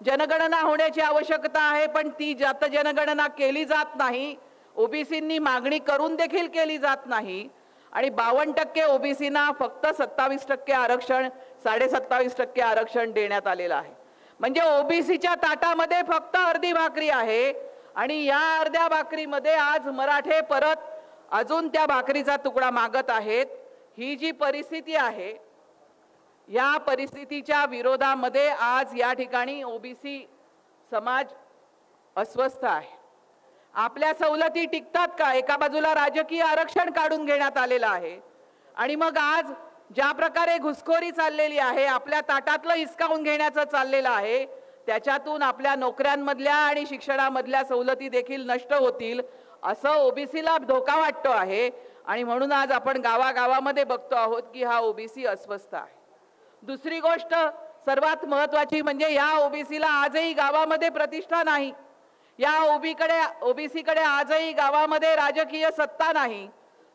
जनगणना होण्याची आवश्यकता आहे, पण ती जात जनगणना केली जात नाही. ओबीसींनी मागणी करून देखील केली जात नाही. आणि 52% ओबीसींना फक्त 27% आरक्षण, 27.5% आरक्षण देण्यात आलेलं आहे. म्हणजे ओबीसीच्या ताटामध्ये फक्त अर्धी भाकरी आहे. आणि या अर्ध्या भाकरीमध्ये आज मराठे परत अजून त्या भाकरीचा तुकडा मागत आहेत. ही जी परिस्थिती आहे, या परिस्थितीच्या विरोधामध्ये आज या ठिकाणी ओबीसी समाज अस्वस्थ आहे. आपल्या सवलती टिकतात का? एका बाजूला राजकीय आरक्षण काढून घेण्यात आलेलं आहे आणि मग आज ज्या प्रकारे घुसखोरी चाललेली आहे, आपल्या ताटातलं हिसकावून घेण्याचं चाललेलं आहे, त्याच्यातून आपल्या नोकऱ्यांमधल्या आणि शिक्षणामधल्या सवलती देखील नष्ट होतील असं ओबीसीला धोका वाटतो आहे. आणि म्हणून आज आपण गावागावामध्ये बघतो आहोत की हा ओबीसी अस्वस्थ आहे. दुसरी गोष्ट सर्वात महत्त्वाची म्हणजे या ओबीसीला आजही गावामध्ये प्रतिष्ठा नाही. या ओबीसीकडे आजही गावामध्ये राजकीय सत्ता नाही.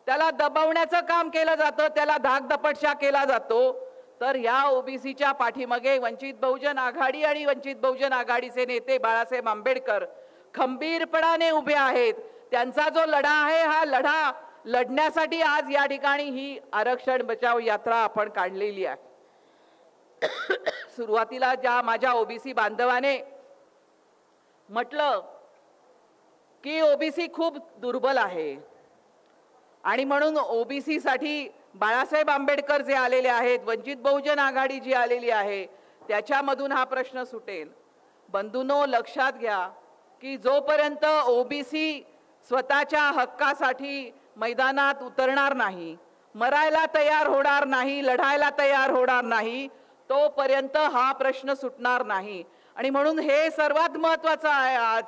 त्याला दबावण्याचं काम केलं जातं, त्याला धाकदपटशा केला जातो. तर या ओबीसीच्या पाठीमागे वंचित बहुजन आघाडी आणि वंचित बहुजन आघाडीचे नेते बाळासाहेब आंबेडकर खंबीरपणाने उभे आहेत. त्यांचा जो लढा आहे, हा लढा लढण्यासाठी आज या ठिकाणी ही आरक्षण बचाव यात्रा आपण काढलेली आहे. सुरुवातीला ज्या माझ्या ओबीसी बांधवाने म्हटलं की ओबीसी खूप दुर्बल आहे आणि म्हणून ओबीसी साठी बाळासाहेब आंबेडकर जे आलेले आहेत, वंचित बहुजन आघाडी जी आलेली आहे, त्याच्यामधून हा प्रश्न सुटेल. बंधूंनो, लक्षात घ्या की जोपर्यंत ओबीसी स्वतःच्या हक्कासाठी मैदानात उतरणार नाही, मरायला तयार होणार नाही, लढायला तयार होणार नाही, तोपर्यंत हा प्रश्न सुटणार नाही. आणि म्हणून हे सर्वात महत्त्वाचं आहे आज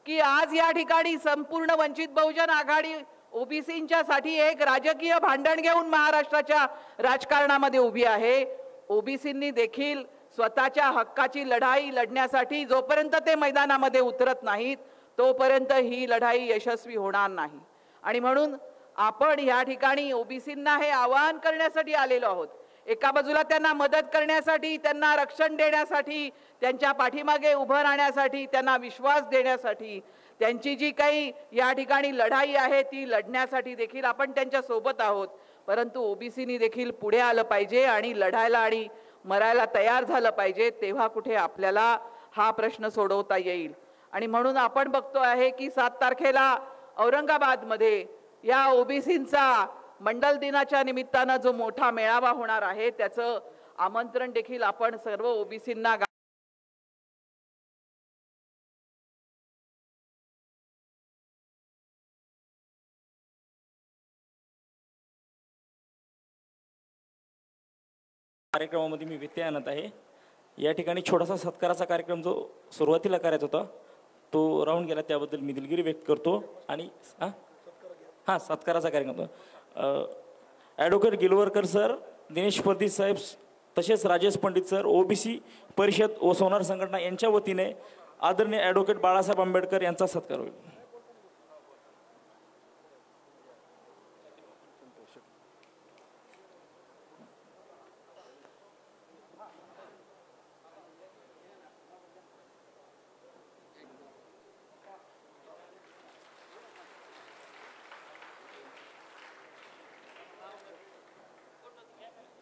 की आज या ठिकाणी संपूर्ण वंचित बहुजन आघाडी ओबीसींच्या साठी एक राजकीय भांडण घेऊन महाराष्ट्राच्या राजकारणामध्ये उभी आहे. ओबीसींनी देखील स्वतःच्या हक्काची लढाई लढण्यासाठी जोपर्यंत ते मैदानामध्ये उतरत नाहीत, तोपर्यंत ही लढाई यशस्वी होणार नाही. आणि म्हणून आपण या ठिकाणी ओबीसींना हे आवाहन करण्यासाठी आलेलो आहोत. एका बाजूला त्यांना मदत करण्यासाठी, त्यांना रक्षण देण्यासाठी, त्यांच्या पाठीमागे उभं राहण्यासाठी, त्यांना विश्वास देण्यासाठी, त्यांची जी काही या ठिकाणी लढाई आहे ती लढण्यासाठी देखील आपण त्यांच्या सोबत आहोत. परंतु ओबीसीनी देखील पुढे आलं पाहिजे आणि लढायला आणि मरायला तयार झालं पाहिजे. तेव्हा कुठे आपल्याला हा प्रश्न सोडवता येईल. आणि म्हणून आपण बघतो आहे की 7 तारखेला औरंगाबादमध्ये या ओबीसींचा मंडल दिनाच्या निमित्तानं जो मोठा मेळावा होणार आहे त्याचं आमंत्रण देखील आपण सर्व ओबीसींना कार्यक्रमामध्ये मी व्यत्यय आणत आहे. या ठिकाणी छोटासा सत्काराचा कार्यक्रम जो सुरुवातीला करायचा होता तो राहून गेला, त्याबद्दल मी दिलगिरी व्यक्त करतो. आणि हां सत्काराचा कार्यक्रम ॲडव्होकेट गिलवरकर सर, दिनेश परदेश साहेब तसेच राजेश पंडित सर, ओबीसी परिषद व सोनार संघटना यांच्या वतीने आदरणीय ॲडव्होकेट बाळासाहेब आंबेडकर यांचा सत्कार होईल.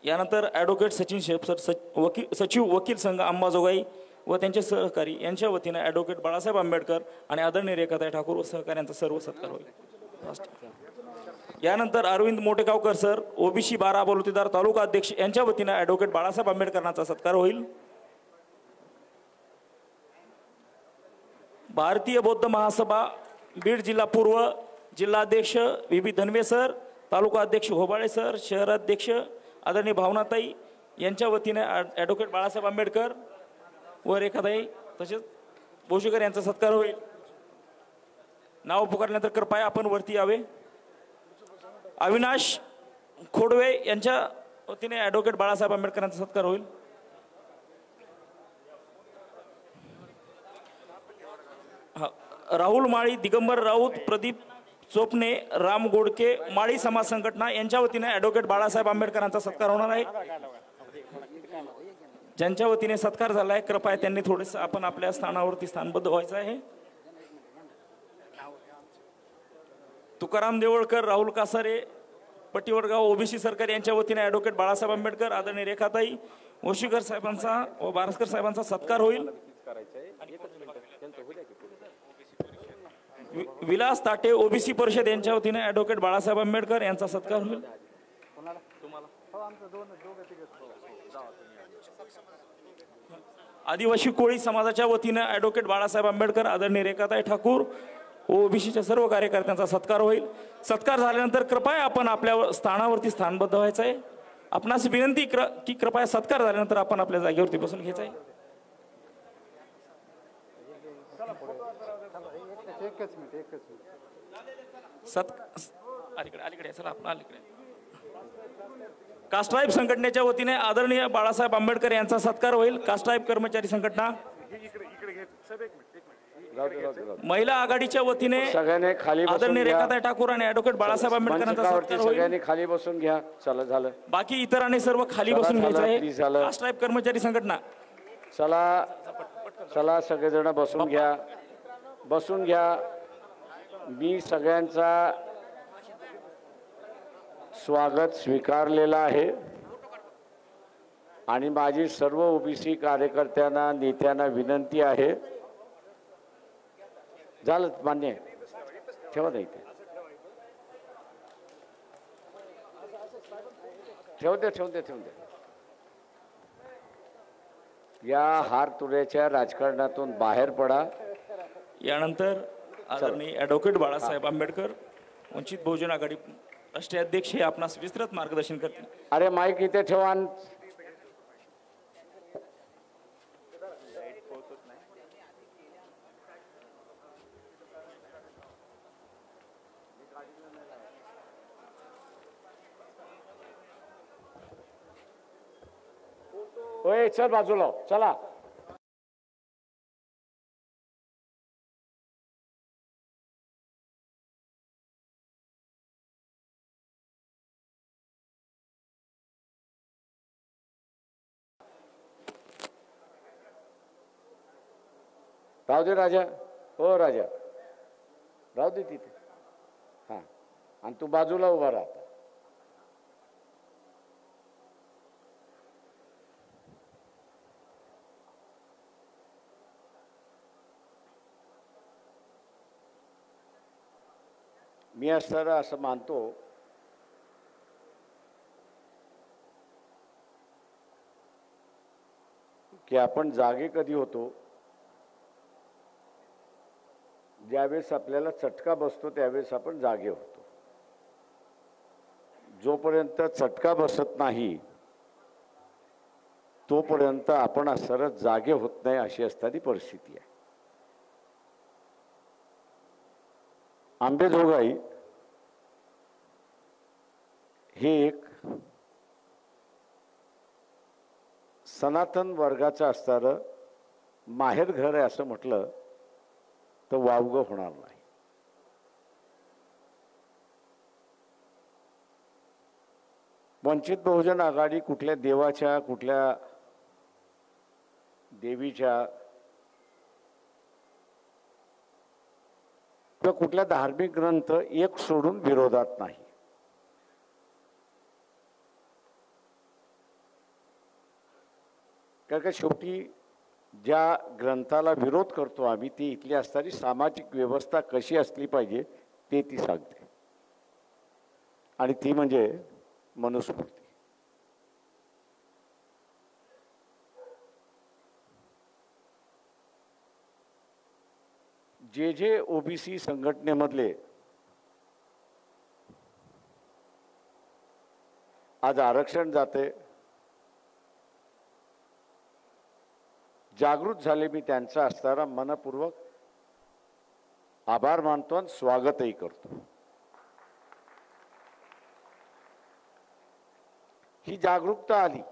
यानंतर ॲडव्होकेट सचिन शेफ सर, सचिव वकील संघ अंबाजोगाई व त्यांचे सहकारी यांच्या वतीने ॲडव्होकेट बाळासाहेब आंबेडकर आणि आदरणीय रेखाताई ठाकूर व सहकार्यांचा सर्व सत्कार होईल. यानंतर अरविंद मोटेगावकर सर, ओबीसी 12 बलुतेदार तालुका अध्यक्ष यांच्या वतीने ॲडव्होकेट बाळासाहेब आंबेडकरांचा सत्कार होईल. भारतीय बौद्ध महासभा बीड जिल्हा पूर्व जिल्हाध्यक्ष व्ही धनवे सर, तालुका अध्यक्ष होबाळे सर, शहराध्यक्ष आदरणीय भावनाताई यांच्या वतीने ॲडव्होकेट बाळासाहेब आंबेडकर व रेखाताई तसेच भोशीकर यांचा सत्कार होईल. नाव पुकारल्यानंतर कृपया आपण वरती यावे. अविनाश खोडवे यांच्या वतीने ॲडव्होकेट बाळासाहेब आंबेडकरांचा सत्कार होईल. राहुल माळी, दिगंबर राऊत, प्रदीप चोपणे, राम गोडके, माळी समाज संघटना यांच्या वतीने ॲडव्होकेट बाळासाहेब आंबेडकरांचा सत्कार होणार आहे. ज्यांच्या वतीने सत्कार झाला आहे कृपया त्यांनी थोडेसे आपण आपल्या स्थानावरती स्थानबद्ध व्हायचं आहे. तुकाराम देवळकर, राहुल कासारे, पट्टीवडगाव ओबीसी सरकार यांच्या वतीने ॲडव्होकेट बाळासाहेब आंबेडकर, आदरणीय रेखाताई ओशीकर साहेबांचा व बारसकर साहेबांचा सत्कार होईल. विलास ताटे, ओबीसी परिषद यांच्या वतीने ॲडव्होकेट बाळासाहेब आंबेडकर यांचा सत्कार होईल. आदिवासी कोळी समाजाच्या वतीने ॲडव्होकेट बाळासाहेब आंबेडकर, आदरणीय रेखाताई ठाकूर ओबीसीच्या सर्व कार्यकर्त्यांचा सत्कार होईल. सत्कार झाल्यानंतर कृपया आपण आपल्या स्थानावरती स्थानबद्ध व्हायचं आहे. आपणास विनंती की कृपया सत्कार झाल्यानंतर आपण आपल्या जागेवरती बसून घ्यायचं आहे. अलीकडे चला आपण अलीकडे. कास्ट्राईब संघटनेच्या वतीने आदरणीय बाळासाहेब आंबेडकर यांचा सत्कार होईल. कास्ट्राईब कर्मचारी संघटना, महिला आघाडीच्या वतीने आदरणीय रेखाताई ठाकूर आणि ॲडव्होकेट बाळासाहेब आंबेडकरांचा सत्कार होईल. सगळ्यांनी खाली बसून घ्या. चला झालं. बाकी इतरांनी सर्व खाली बसून घ्यायचं आहे. कास्ट्राईब कर्मचारी संघटना, चला चला सगळेजण बसून घ्या, बसून घ्या. मी सगळ्यांचा स्वागत स्वीकारलेला आहे आणि माझी सर्व ओबीसी कार्यकर्त्यांना नेत्यांना विनंती आहे. झालं मान्य आहे. ठेवा नाही ते ठेवते. या हार तुऱ्याच्या राजकारणातून बाहेर पडा. यानंतर आदरणीय ॲडव्होकेट बाळासाहेब आंबेडकर, वंचित बहुजन आघाडी राष्ट्रीय अध्यक्ष हे आपणास विस्तृत मार्गदर्शन करतील. अरे माईक इथे ठेवा. ओए चल बाजूला चला. राहू दे राजा. हो राजा राहू दे तिथे. हां आणि तू बाजूला उभा राहा. मी असताना असं मानतो की आपण जागे कधी होतो, ज्यावेळेस आपल्याला चटका बसतो त्यावेळेस आपण जागे होतो. जोपर्यंत चटका बसत नाही तोपर्यंत आपण सरळ जागे होत नाही, अशी असणारी परिस्थिती आहे. आंबेजोगाई हे एक सनातन वर्गाचं असणारं माहेर घर आहे असं म्हटलं तर वावगं होणार नाही. वंचित बहुजन आघाडी कुठल्या देवाच्या, कुठल्या देवीच्या किंवा कुठल्या धार्मिक ग्रंथ एक सोडून विरोधात नाही. कारण का शेवटी ज्या ग्रंथाला विरोध करतो आम्ही ती इथली असणारी सामाजिक व्यवस्था कशी असली पाहिजे ते ती सांगते, आणि ती म्हणजे मनुस्मृती. जे जे ओबीसी संघटनेमधले आज आरक्षण जाते, जागृत झाले, मी त्यांचा असणारा मनपूर्वक आभार मानतो आणि स्वागतही करतो. ही जागरूकता आली.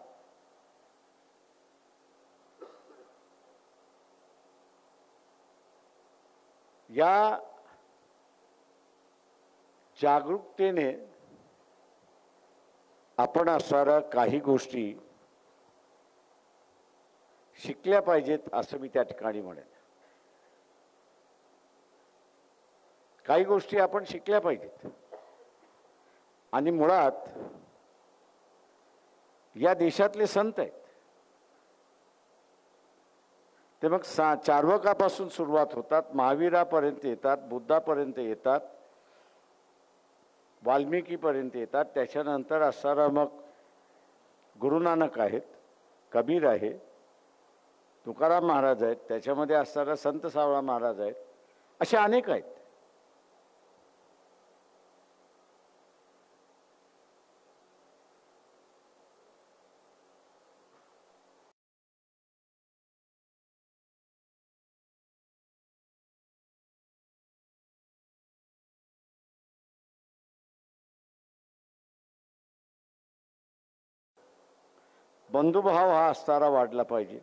या जागरूकतेने आपण असणाऱ्या काही गोष्टी शिकल्या पाहिजेत असं मी त्या ठिकाणी म्हणेन. काही गोष्टी आपण शिकल्या पाहिजेत. आणि मुळात या देशातले संत आहेत ते मग चार्वकापासून सुरुवात होतात, महावीरापर्यंत येतात, बुद्धापर्यंत येतात, वाल्मिकीपर्यंत येतात. त्याच्यानंतर असणारा मग गुरुनानक आहेत, कबीर आहे, तुकाराम महाराज आहेत, त्याच्यामध्ये असणारा संत सावळा महाराज आहेत, असे अनेक आहेत. बंधुभाव हा असणारा वाढला पाहिजे.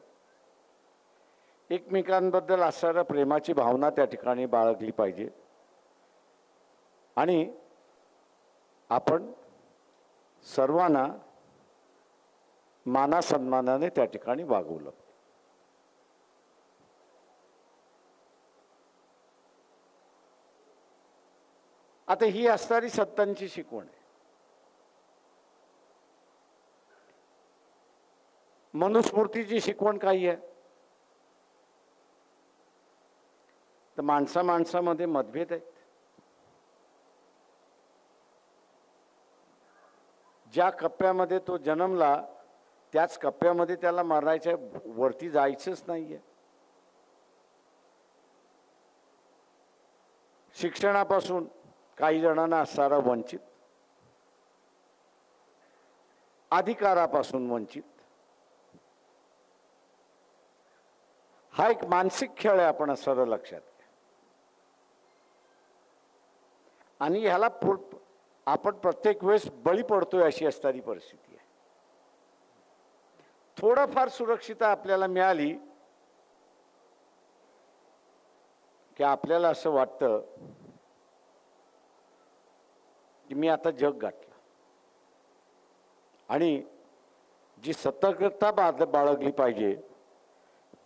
एकमेकांबद्दल असणाऱ्या प्रेमाची भावना त्या ठिकाणी बाळगली पाहिजे. आणि आपण सर्वांना मानासन्मानाने त्या ठिकाणी वागवलं. आता ही असणारी सत्तांची शिकवण आहे. मनुस्मृतीची शिकवण काही आहे तर माणसामध्ये मतभेद आहेत. ज्या कप्प्यामध्ये तो जन्मला त्याच कप्प्यामध्ये त्याला मरायच्या वरती जायचंच नाहीये. शिक्षणापासून काही जणांना असणारा वंचित, अधिकारापासून वंचित, हा एक मानसिक खेळ आहे. आपण असं लक्षात घ्या. आणि ह्याला आपण प्रत्येक वेळेस बळी पडतोय अशी असणारी परिस्थिती आहे. थोडंफार सुरक्षितता आपल्याला मिळाली की आपल्याला असं वाटतं की मी आता जग गाठलं. आणि जी सतर्कता बाळगली पाहिजे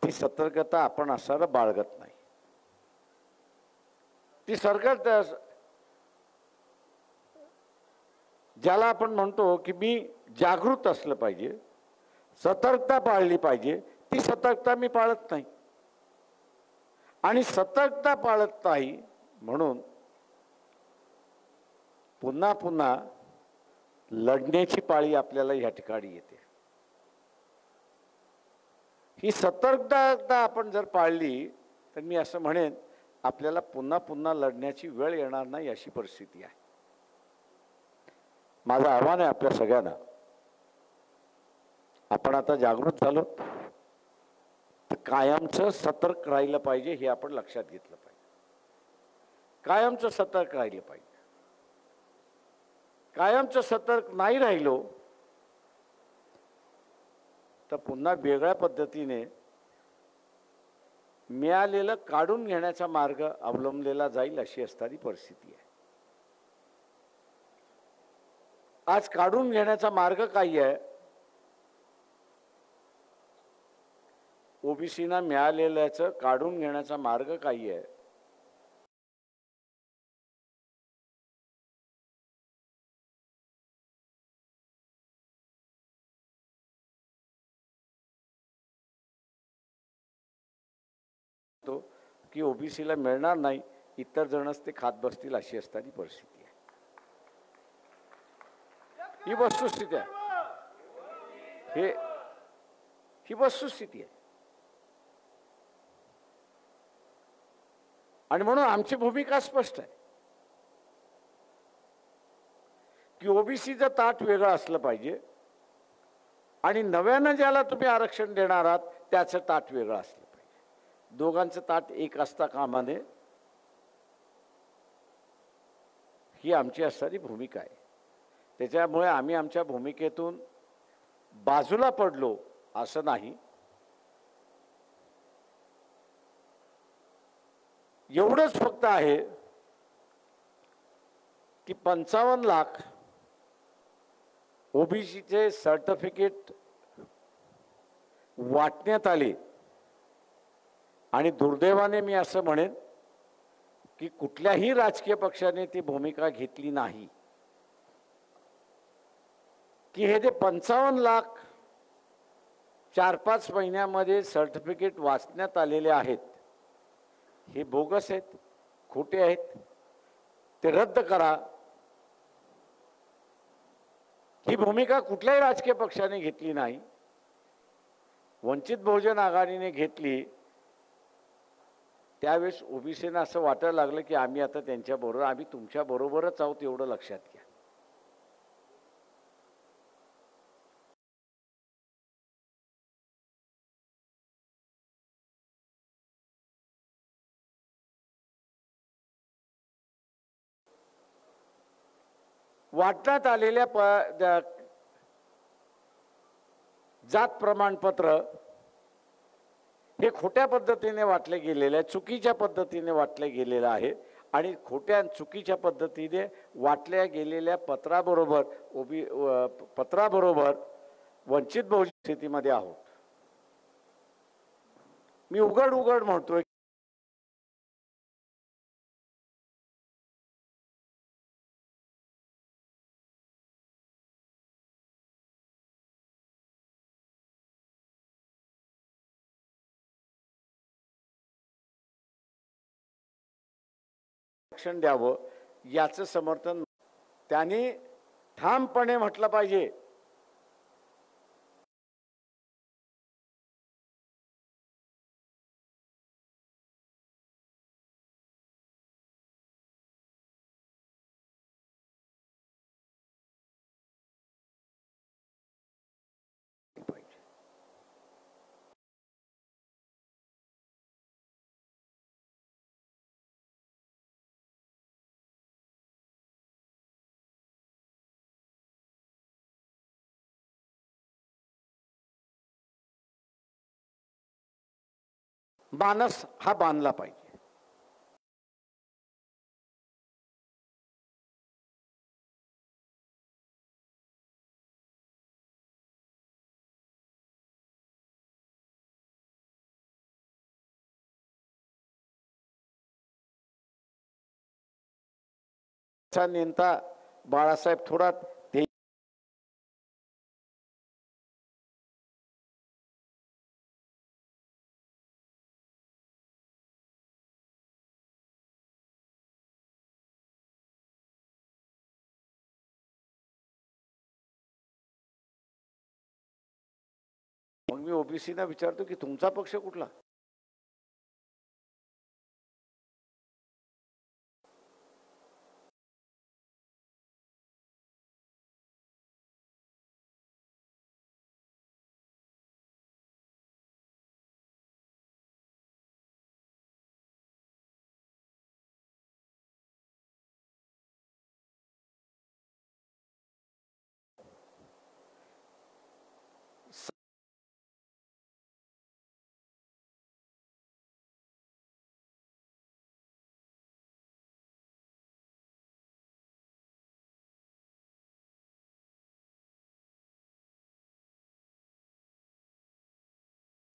ती सतर्कता आपण असणारं बाळगत नाही. ती सतर्कता ज्याला आपण म्हणतो की मी जागृत असलं पाहिजे, सतर्कता पाळली पाहिजे, ती सतर्कता मी पाळत नाही. आणि सतर्कता पाळत नाही म्हणून पुन्हा पुन्हा लढण्याची पाळी आपल्याला या ठिकाणी येते. ही सतर्कता आपण जर पाळली तर मी असं म्हणेन आपल्याला पुन्हा पुन्हा लढण्याची वेळ येणार नाही अशी परिस्थिती आहे. माझं आव्हान आहे आपल्या सगळ्यांना, आपण आता जागृत झालो तर कायमचं सतर्क राहिलं पाहिजे हे आपण लक्षात घेतलं पाहिजे. कायमचं सतर्क राहिलं पाहिजे. कायमचं सतर्क नाही राहिलो तर पुन्हा वेगळ्या पद्धतीने मिळालेलं काढून घेण्याचा मार्ग अवलंबलेला जाईल अशी असणारी परिस्थिती आहे. आज काढून घेण्याचा मार्ग काय आहे? ओबीसीना मिळालेल्याचं काढून घेण्याचा मार्ग काय आहे? की ओबीसीला मिळणार नाही, इतर जणच ते खात बसतील अशी असणारी परिस्थिती आहे. ही वस्तुस्थिती आहे. ही वस्तुस्थिती आहे. आणि म्हणून आमची भूमिका स्पष्ट आहे की ओबीसीचं ताट वेगळं असलं पाहिजे आणि नव्यानं ज्याला तुम्ही आरक्षण देणार आहात त्याचं ताट वेगळं असलं पाहिजे. दोघांचं ताट एक असता कामा नये, ही आमची असणारी भूमिका आहे. त्याच्यामुळे आम्ही आमच्या भूमिकेतून बाजूला पडलो असं नाही. एवढंच फक्त आहे की 55 लाख ओबीसीचे सर्टिफिकेट वाटण्यात आले आणि दुर्दैवाने मी असं म्हणेन की कुठल्याही राजकीय पक्षाने ती भूमिका घेतली नाही की हे जे 55 लाख 4-5 महिन्यामध्ये सर्टिफिकेट वाचण्यात आलेले आहेत हे बोगस आहेत, खोटे आहेत, ते रद्द करा. ही भूमिका कुठल्याही राजकीय पक्षाने घेतली नाही. वंचित बहुजन आघाडीने घेतली. त्यावेळेस ओबीसीना असं वाटायला लागलं की आम्ही आता त्यांच्याबरोबर, आम्ही तुमच्या बरोबरच आहोत एवढं लक्षात घ्या. वाटण्यात आलेल्या जात प्रमाणपत्र हे खोट्या पद्धतीने वाटले गेलेले आहे, चुकीच्या पद्धतीने वाटले गेलेलं आहे आणि खोट्या चुकीच्या पद्धतीने वाटल्या गेलेल्या पत्राबरोबर वंचित बहुजन स्थितीमध्ये आहोत. मी उघड म्हणतोय आरक्षण द्यावं याचं समर्थन त्यांनी ठामपणे म्हटलं पाहिजे. मानस हा बांधला पाहिजे. नेता बाळासाहेब थोरात मग मी ओबीसीना विचारतो की तुमचा पक्ष कुठला?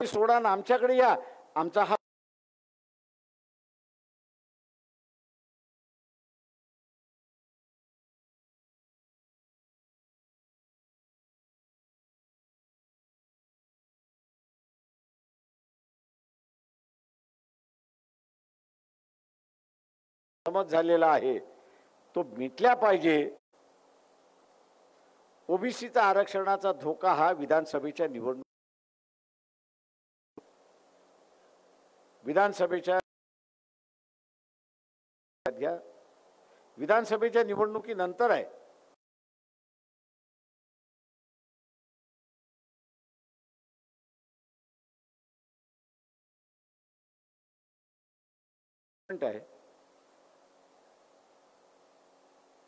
सोडा ना, आमच्याकडे या. आमचा हा समज झालेला आहे तो मिटला पाहिजे. ओबीसीचा आरक्षणाचा धोका हा विधानसभेच्या विधानसभेच्या निवडणुकीनंतर आहे. आहे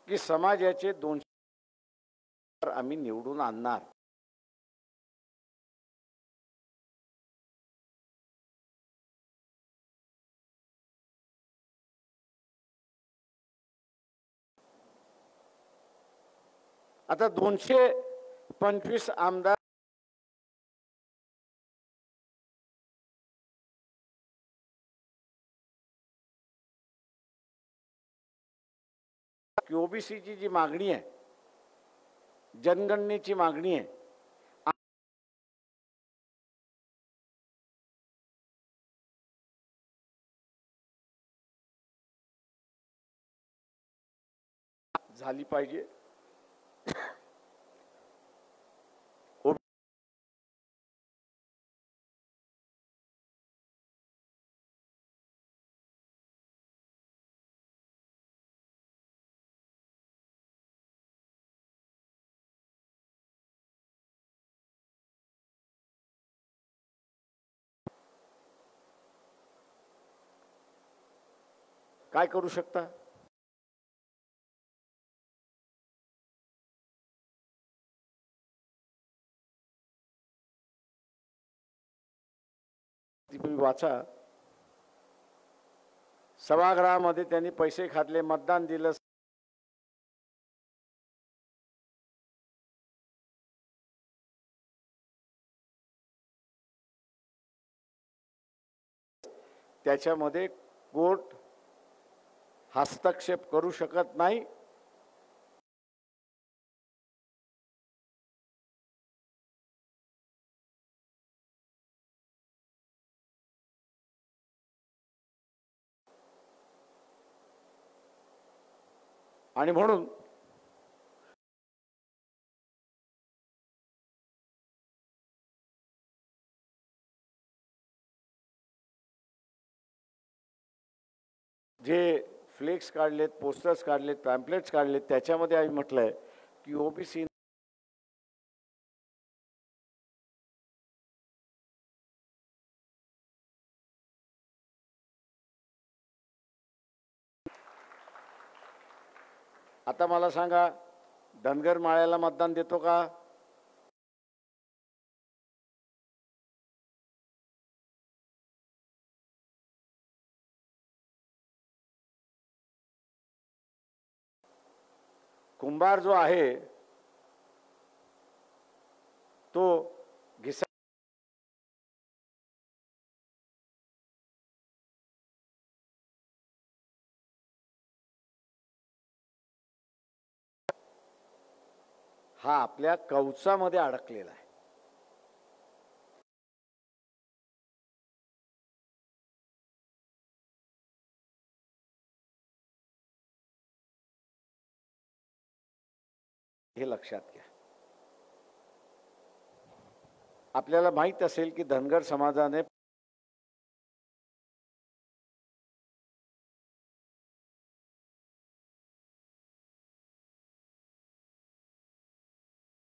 की समाजाचे 200 आम्ही निवडून आणणार. आता 225 आमदार ओबीसीची जी मागणी आहे, जनगणनेची मागणी आहे, झाली पाहिजे. काय करू शकता? तुम्ही वाचा. सभागृहामध्ये त्यांनी पैसे खाल्ले, मतदान दिलं. त्याच्यामध्ये कोर्ट हस्तक्षेप करू शकत नाही. आणि म्हणून जे फ्लेक्स काढलेत, पोस्टर्स काढलेत, पॅम्पलेट्स काढलेत, त्याच्यामध्ये आम्ही म्हटलंय की ओबीसी आता मला सांगा, धनगर माळ्याला मतदान देतो का? कुंभार जो आहे तो घिसा हा आपल्या कवचामध्ये अडकलेला आहे. हे लक्षात घ्या. आपल्याला माहीत असेल की धनगर समाजाने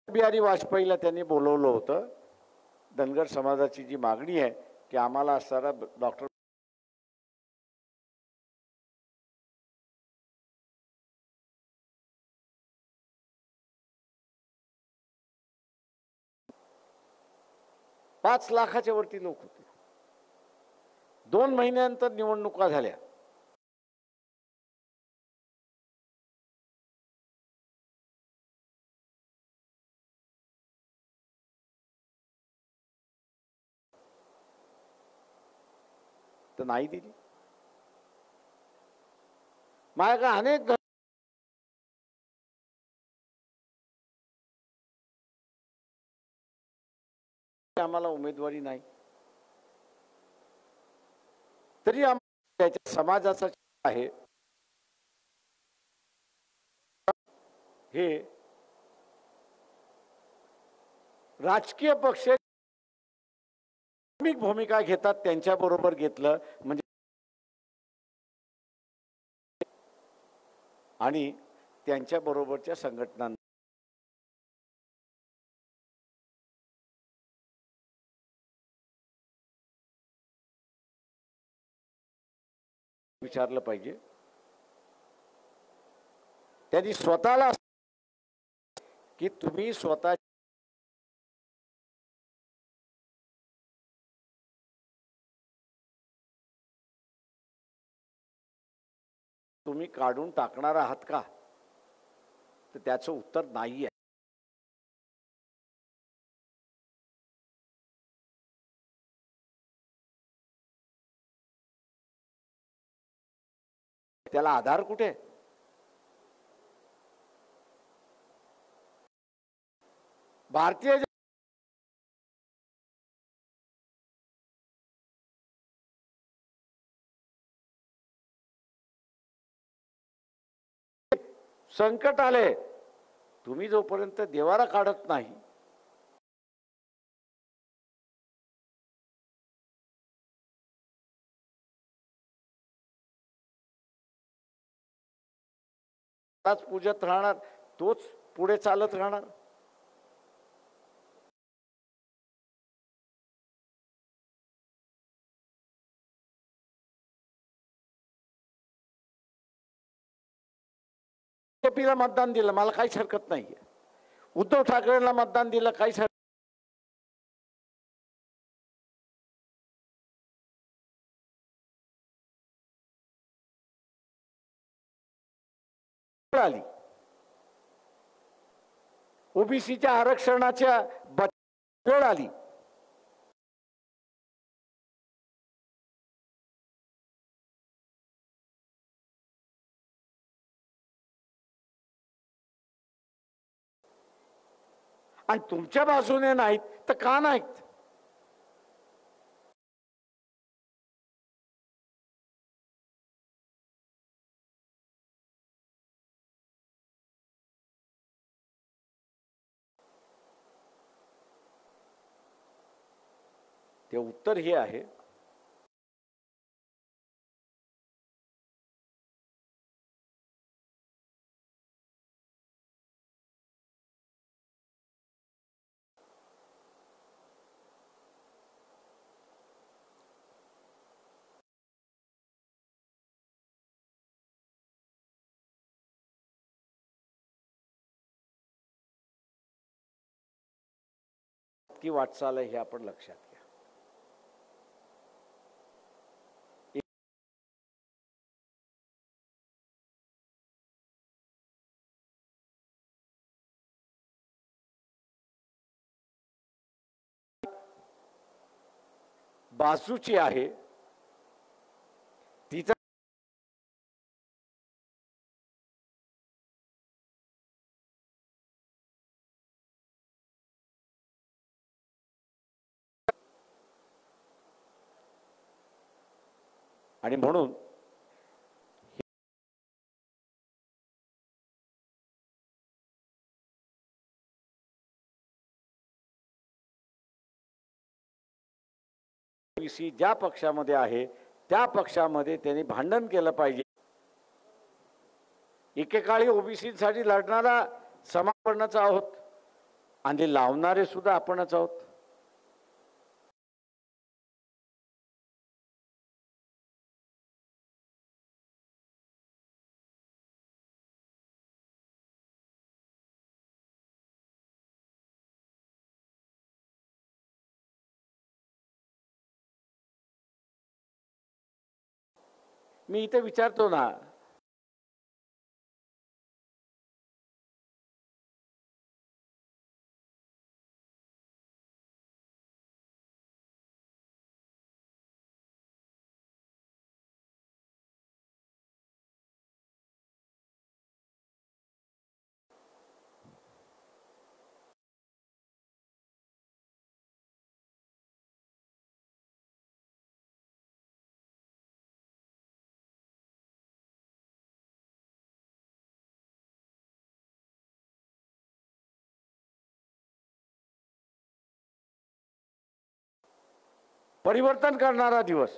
बिहारी वाजपेयीला त्यांनी बोलवलं होतं. धनगर समाजाची जी मागणी आहे की आम्हाला असणारा डॉक्टर पाच लाखाच्या वरती लोक होते. 2 महिन्यानंतर निवडणुका झाल्या. तर नाही दिली. माझ्या अनेक आम्हाला उमेदवारी नाही तरी त्याच्या समाजाचा आहे हे राजकीय पक्ष भूमिका घेतात त्यांच्या बरोबर घेतलं म्हणजे आणि त्यांच्या बरोबरच्या संघटना विचारलं पाहिजे. त्यांनी स्वतःला की तुम्ही स्वतः तुम्ही काढून टाकणार आहात का, तर त्याचं उत्तर नाही आहे. त्याला आधार कुठे? भारतीय संकट आले, तुम्ही जोपर्यंत देवारा काढत नाही पूजत राहणार, तोच पुढे चालत राहणार. बीजेपीला मतदान दिलं, मला काहीच हरकत नाही. उद्धव ठाकरेंना मतदान दिलं, काहीच हरकत आली. ओबीसीच्या आरक्षणाच्या वेळ आली. आणि तुमच्या बाजूने नाहीत तर का नाहीत? ते उत्तर हे आहे की वाटचाल आहे हे आपण लक्षात घ्या. बाजूची आहे तिचा आणि म्हणून ओबीसी ज्या पक्षामध्ये आहे त्या पक्षामध्ये त्यांनी भांडण केलं पाहिजे. एकेकाळी ओबीसीसाठी लढणारा समाजच आहोत आणि लावणारे सुद्धा आपणच आहोत. मी इथे विचारतो ना, परिवर्तन करणारा दिवस.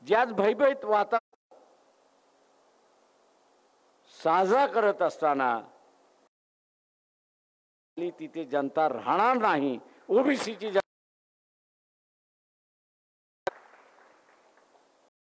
ज्याच भयभीत वातावरण साजरा करत असताना तिथे जनता राहणार नाही. ओबीसीची